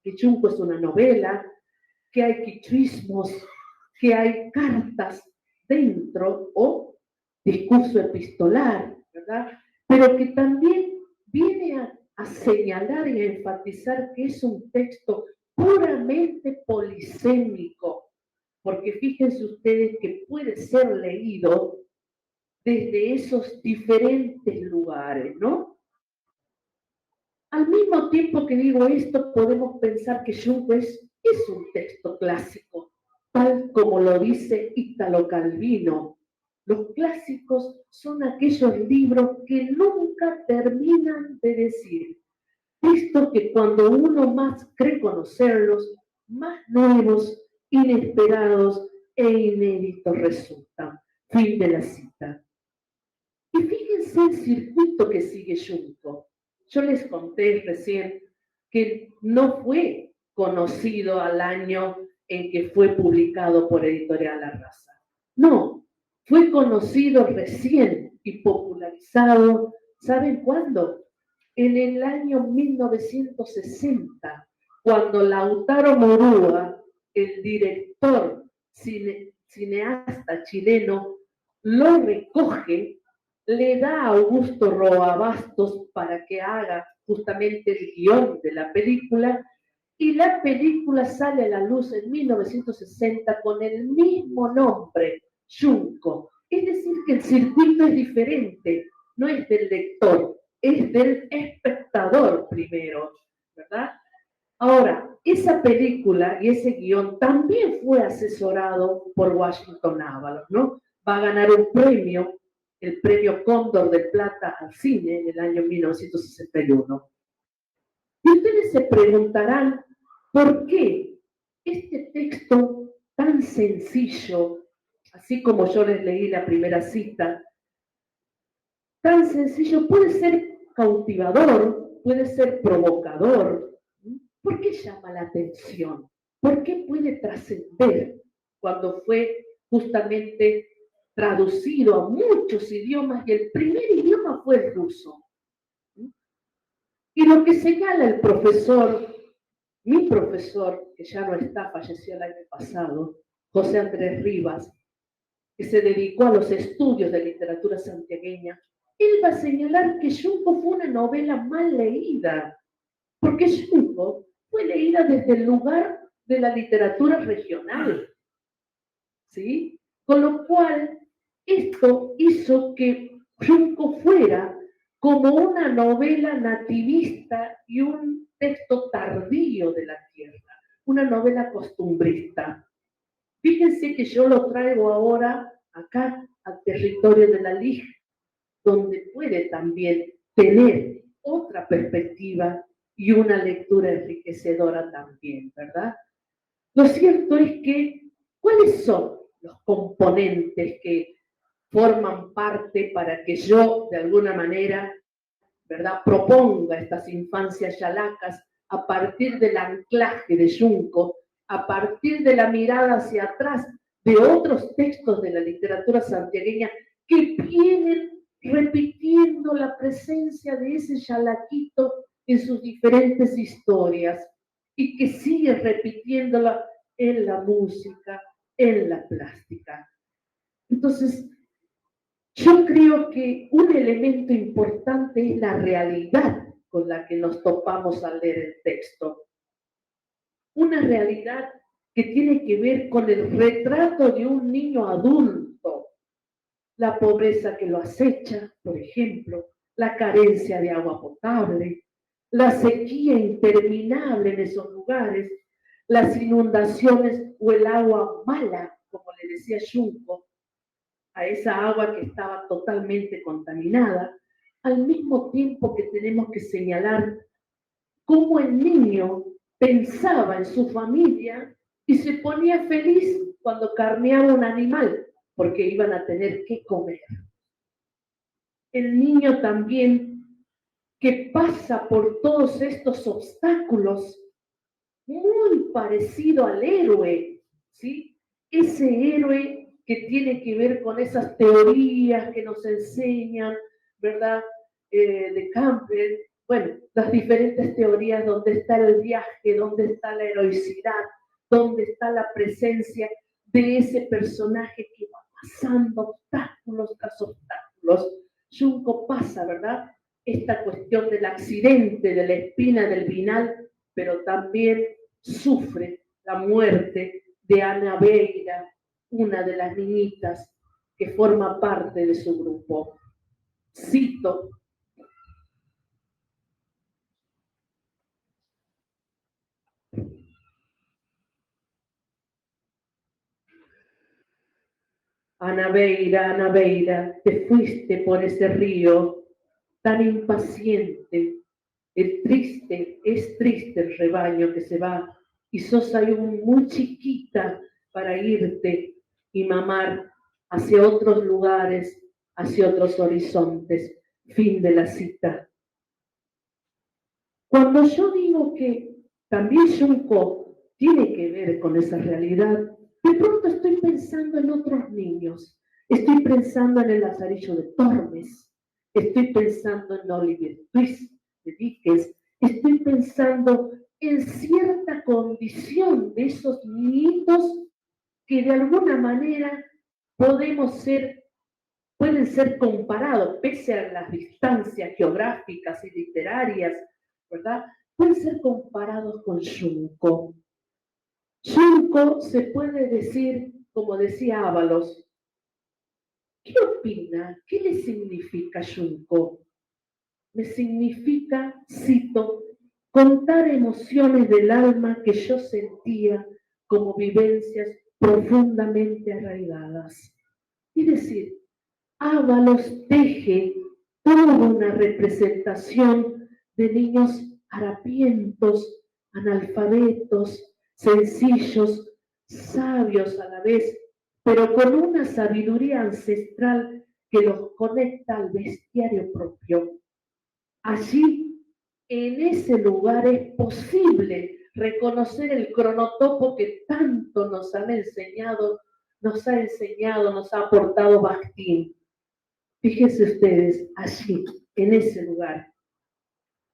que Yunco es una novela, que hay quichuismos, que hay cartas dentro o discurso epistolar, ¿verdad? Pero que también viene a señalar y a enfatizar que es un texto puramente polisémico, porque fíjense ustedes que puede ser leído desde esos diferentes lugares, ¿no? Al mismo tiempo que digo esto, podemos pensar que Yunco es un texto clásico, tal como lo dice Ítalo Calvino. Los clásicos son aquellos libros que nunca terminan de decir, visto que cuando uno más cree conocerlos, más nuevos, inesperados e inéditos resultan. Fin de la cita. Y fíjense el circuito que sigue Yunco. Yo les conté recién que no fue conocido al año en que fue publicado por Editorial La Raza. No, fue conocido recién y popularizado, ¿saben cuándo? En el año 1960, cuando Lautaro Murúa, el director cineasta chileno, lo recoge, le da a Augusto Roa Bastos para que haga justamente el guión de la película, y la película sale a la luz en 1960 con el mismo nombre, Yunco. Es decir, que el circuito es diferente, no es del lector, es del espectador primero, ¿verdad? Ahora, esa película y ese guión también fue asesorado por Washington Ábalos, ¿no? Va a ganar un premio, el premio Cóndor de Plata al cine en el año 1961. Y ustedes se preguntarán, ¿por qué este texto tan sencillo, así como yo les leí la primera cita, tan sencillo puede ser cautivador, puede ser provocador? ¿Por qué llama la atención? ¿Por qué puede trascender cuando fue justamente traducido a muchos idiomas y el primer idioma fue el ruso? Y lo que señala el profesor, mi profesor, que ya no está, falleció el año pasado, José Andrés Rivas, que se dedicó a los estudios de literatura santiagueña, él va a señalar que Yunco fue una novela mal leída, porque Yunco fue leída desde el lugar de la literatura regional, ¿sí? Con lo cual, esto hizo que Yunco fuera como una novela nativista y un texto tardío de la tierra, una novela costumbrista. Fíjense que yo lo traigo ahora acá al territorio de la LIG, donde puede también tener otra perspectiva y una lectura enriquecedora también, ¿verdad? Lo cierto es que, ¿cuáles son los componentes que forman parte para que yo, de alguna manera, ¿verdad?, proponga estas infancias yalacas a partir del anclaje de Yunco a partir de la mirada hacia atrás de otros textos de la literatura santiagueña que vienen repitiendo la presencia de ese Yalaquito en sus diferentes historias y que sigue repitiéndola en la música, en la plástica. Entonces, yo creo que un elemento importante es la realidad con la que nos topamos al leer el texto. Una realidad que tiene que ver con el retrato de un niño adulto, la pobreza que lo acecha, por ejemplo, la carencia de agua potable, la sequía interminable en esos lugares, las inundaciones o el agua mala, como le decía Junco, a esa agua que estaba totalmente contaminada, al mismo tiempo que tenemos que señalar cómo el niño pensaba en su familia y se ponía feliz cuando carneaba un animal, porque iban a tener que comer. El niño también que pasa por todos estos obstáculos, muy parecido al héroe, ¿sí? Ese héroe que tiene que ver con esas teorías que nos enseñan, ¿verdad? De Campbell, bueno, las diferentes teorías donde está el viaje, donde está la heroicidad, donde está la presencia de ese personaje que va pasando obstáculos tras obstáculos. Junco pasa, ¿verdad? Esta cuestión del accidente, de la espina del vinal, pero también sufre la muerte de Ana Beira, una de las niñitas que forma parte de su grupo. Cito: Ana Beira, te fuiste por ese río tan impaciente. Es triste el rebaño que se va y sos aún muy chiquita para irte y mamar hacia otros lugares, hacia otros horizontes. Fin de la cita. Cuando yo digo que también Junco tiene que ver con esa realidad, de pronto estoy pensando en otros niños. Estoy pensando en el Lazarillo de Tormes. Estoy pensando en Oliver Twist de Dickens. Estoy pensando en cierta condición de esos niñitos que de alguna manera pueden ser comparados, pese a las distancias geográficas y literarias, ¿verdad? Pueden ser comparados con Junco. Junco se puede decir, como decía Ábalos, ¿qué opina? ¿Qué le significa Junco? Me significa, cito, contar emociones del alma que yo sentía como vivencias profundamente arraigadas. Es decir, Ábalos teje toda una representación de niños harapientos, analfabetos, sencillos, sabios a la vez, pero con una sabiduría ancestral que los conecta al bestiario propio. Allí, en ese lugar, es posible reconocer el cronotopo que tanto nos ha enseñado, nos ha aportado Bakhtin. Fíjense ustedes, allí, en ese lugar.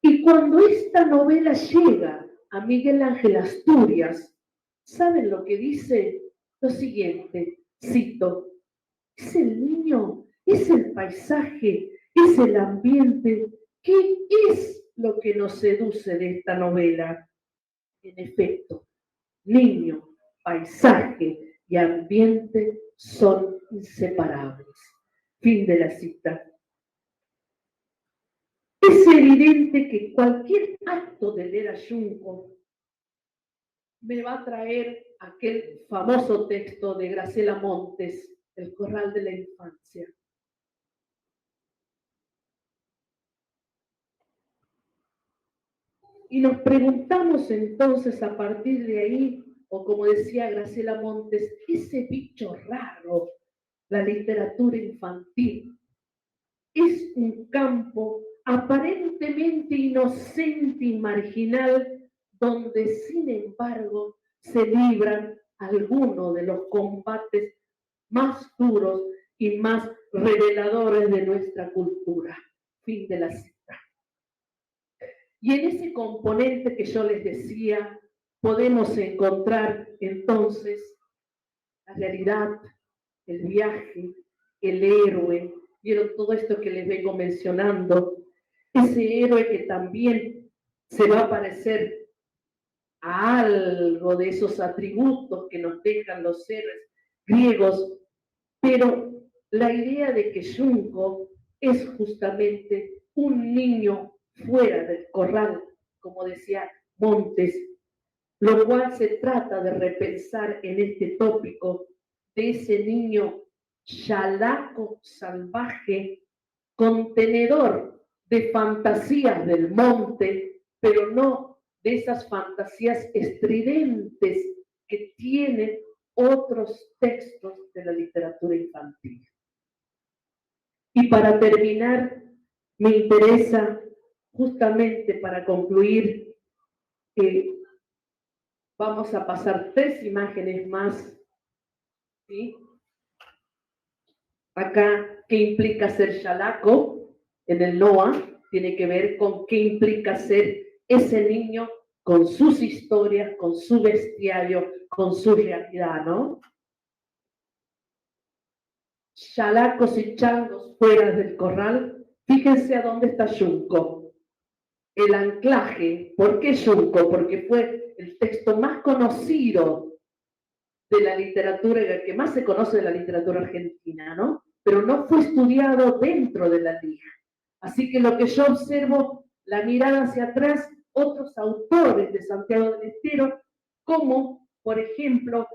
Y cuando esta novela llega a Miguel Ángel Asturias, ¿saben lo que dice? Lo siguiente, cito: es el niño, es el paisaje, es el ambiente. ¿Qué es lo que nos seduce de esta novela? En efecto, niño, paisaje y ambiente son inseparables. Fin de la cita. Es evidente que cualquier acto de leer a Junco me va a traer aquel famoso texto de Graciela Montes, El corral de la infancia. Y nos preguntamos entonces a partir de ahí, o como decía Graciela Montes, ese bicho raro, la literatura infantil, es un campo aparentemente inocente y marginal, donde sin embargo se libran algunos de los combates más duros y más reveladores de nuestra cultura. Fin de la cita. Y en ese componente que yo les decía, podemos encontrar entonces la realidad, el viaje, el héroe, vieron todo esto que les vengo mencionando, ese héroe que también se va a parecer a algo de esos atributos que nos dejan los héroes griegos, pero la idea de que Junco es justamente un niño fuera del corral, como decía Montes, lo cual se trata de repensar en este tópico de ese niño chalaco salvaje, contenedor de fantasías del monte, pero no de esas fantasías estridentes que tienen otros textos de la literatura infantil. Y para terminar, me interesa, justamente para concluir, vamos a pasar 3 imágenes más, ¿sí? Acá, ¿qué implica ser chalaco? En el NOA, tiene que ver con qué implica ser ese niño con sus historias, con su bestiario, con su realidad, ¿no? Chalacos y changos fuera del corral, fíjense a dónde está Junco. El anclaje, ¿por qué Junco? Porque fue el texto más conocido de la literatura, el que más se conoce de la literatura argentina, ¿no? Pero no fue estudiado dentro de la liga. Así que lo que yo observo, la mirada hacia atrás, otros autores de Santiago del Estero, como, por ejemplo,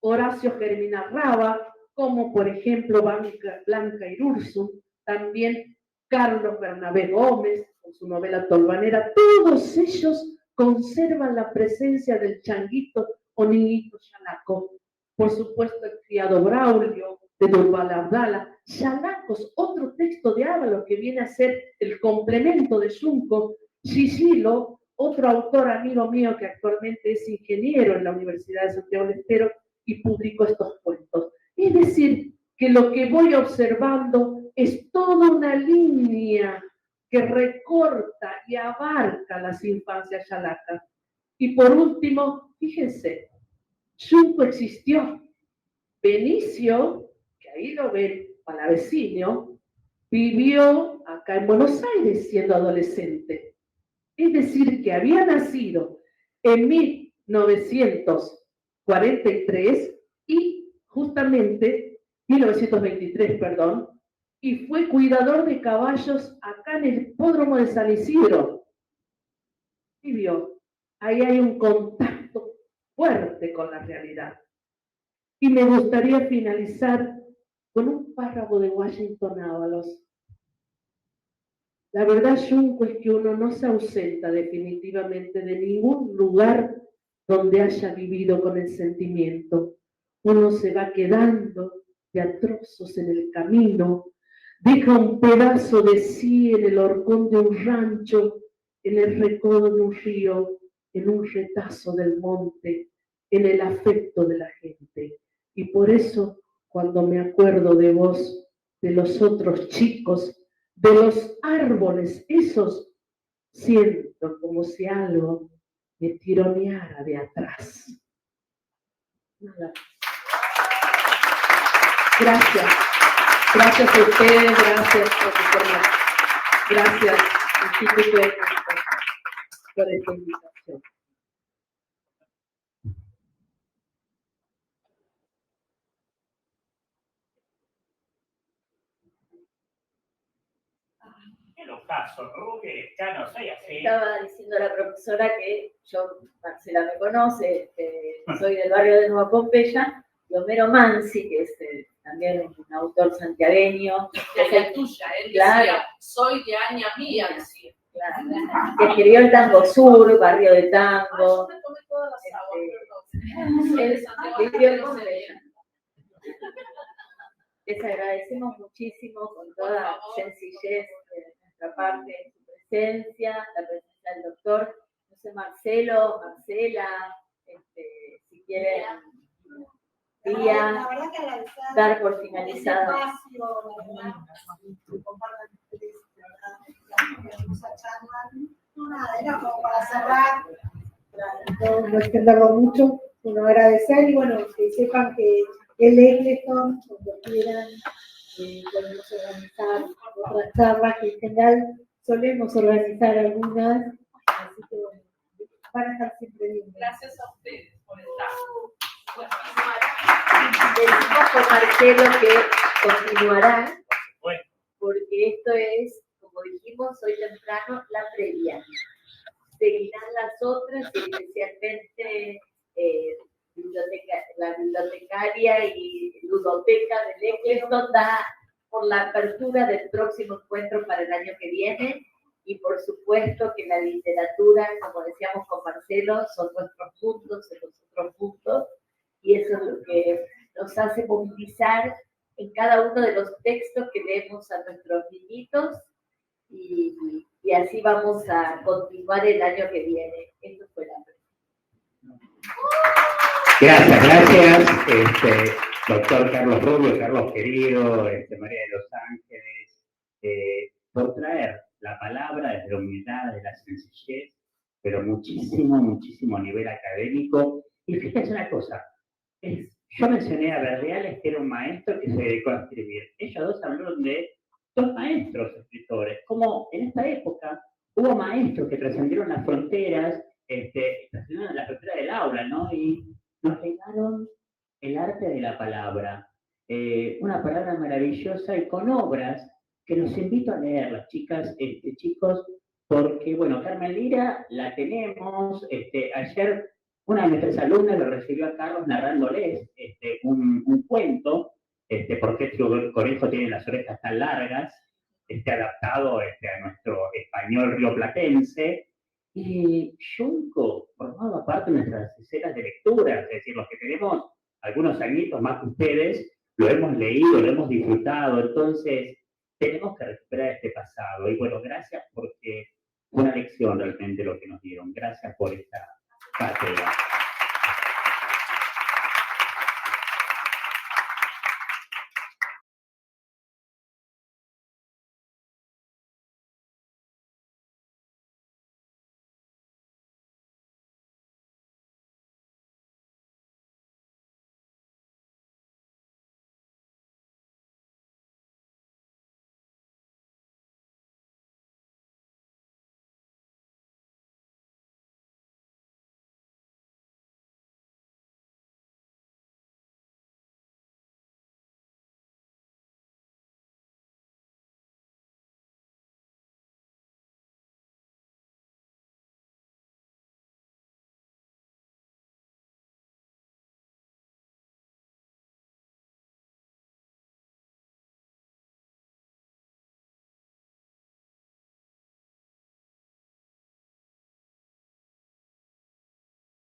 Horacio Germina Raba, como, por ejemplo, Blanca Irurzun, también Carlos Bernabé Gómez, con su novela Tolvanera, todos ellos conservan la presencia del changuito o niñito chalaco. Por supuesto, el criado Braulio, de Durval Abdala, Chalacos, otro texto de Ábalos que viene a ser el complemento de Junco, Gigilo, otro autor amigo mío que actualmente es ingeniero en la Universidad de Santiago del Estero y publicó estos cuentos. Es decir, que lo que voy observando es toda una línea que recorta y abarca las infancias chalacas. Y por último, fíjense, Junco existió. Benicio, que ahí lo ven, palavecino, vivió acá en Buenos Aires siendo adolescente. Es decir, que había nacido en 1943 y justamente, 1923, perdón, y fue cuidador de caballos acá en el hipódromo de San Isidro. Vivió. Ahí hay un contacto fuerte con la realidad. Y me gustaría finalizar con un párrafo de Washington Ábalos. La verdad, Junco, es que uno no se ausenta definitivamente de ningún lugar donde haya vivido con el sentimiento. Uno se va quedando de a trozos en el camino, deja un pedazo de sí en el horcón de un rancho, en el recodo de un río, en un retazo del monte, en el afecto de la gente. Y por eso, cuando me acuerdo de vos, de los otros chicos, de los árboles, esos, siento como si algo me tironeara de atrás. Nada. Gracias. Gracias a ustedes, gracias por gracias Instituto de por esta invitación. El ocaso, Ruge, ya no soy así. Estaba diciendo la profesora que yo, Marcela me conoce, soy del barrio de Nueva Pompeya, y Homero Mansi, que es también un autor santiagueño. De la tuya, él claro, decía, soy de Aña Mía, decía. Claro, que escribió el Tango Sur, Barrio de Tango. Yo me tomé todas las aguas, perdón. Él vivió en Pompeya. Les agradecemos muchísimo con toda sencillez de nuestra parte su presencia, la presencia del doctor. No sé, Marcelo, Marcela, si quieren La verdad que agradecer dar por este finalizado. espacio, la verdad, que compartan ustedes, la verdad, la hermosa charla. No, nada, era como para cerrar, no extenderlo mucho, sino agradecer y bueno, que sepan que el Eccleston, cuando quieran, podemos organizar otras charlas, que en general solemos organizar algunas, así que bueno, van a estar siempre bien. Gracias a ustedes por estar. Decimos con Marcelo que continuará, Bueno. porque esto es, como dijimos hoy temprano, la previa. Seguirán las otras, y especialmente la bibliotecaria y ludoteca del Eccleston da por la apertura del próximo encuentro para el año que viene, y por supuesto que la literatura, como decíamos con Marcelo, son nuestros mundos, son los otros mundos, y eso es lo que nos hace movilizar en cada uno de los textos que leemos a nuestros niñitos, y así vamos a continuar el año que viene. Esto fue la Gracias, doctor Carlos Rubio, Carlos querido, María de los Ángeles, por traer la palabra desde la humildad, de la sencillez, pero muchísimo nivel académico. Y fíjense una cosa, yo mencioné a Verdiales, que era un maestro que se dedicó a escribir. Ellos dos hablaron de dos maestros escritores, como en esta época hubo maestros que trascendieron las fronteras, trascendieron la frontera del aula, ¿no? Y nos legaron el arte de la palabra, una palabra maravillosa y con obras que los invito a leer, las chicas, chicos, porque, bueno, Carmen Lira la tenemos, ayer una de nuestras alumnas lo recibió a Carlos narrándoles un cuento, ¿por qué el conejo tiene las orejas tan largas?, adaptado a nuestro español rioplatense. Y Junco formaba parte de nuestras escenas de lectura, es decir, los que tenemos algunos añitos más que ustedes, lo hemos leído, lo hemos disfrutado, entonces tenemos que recuperar este pasado. Y bueno, gracias porque fue una lección realmente lo que nos dieron. Gracias por esta cátedra.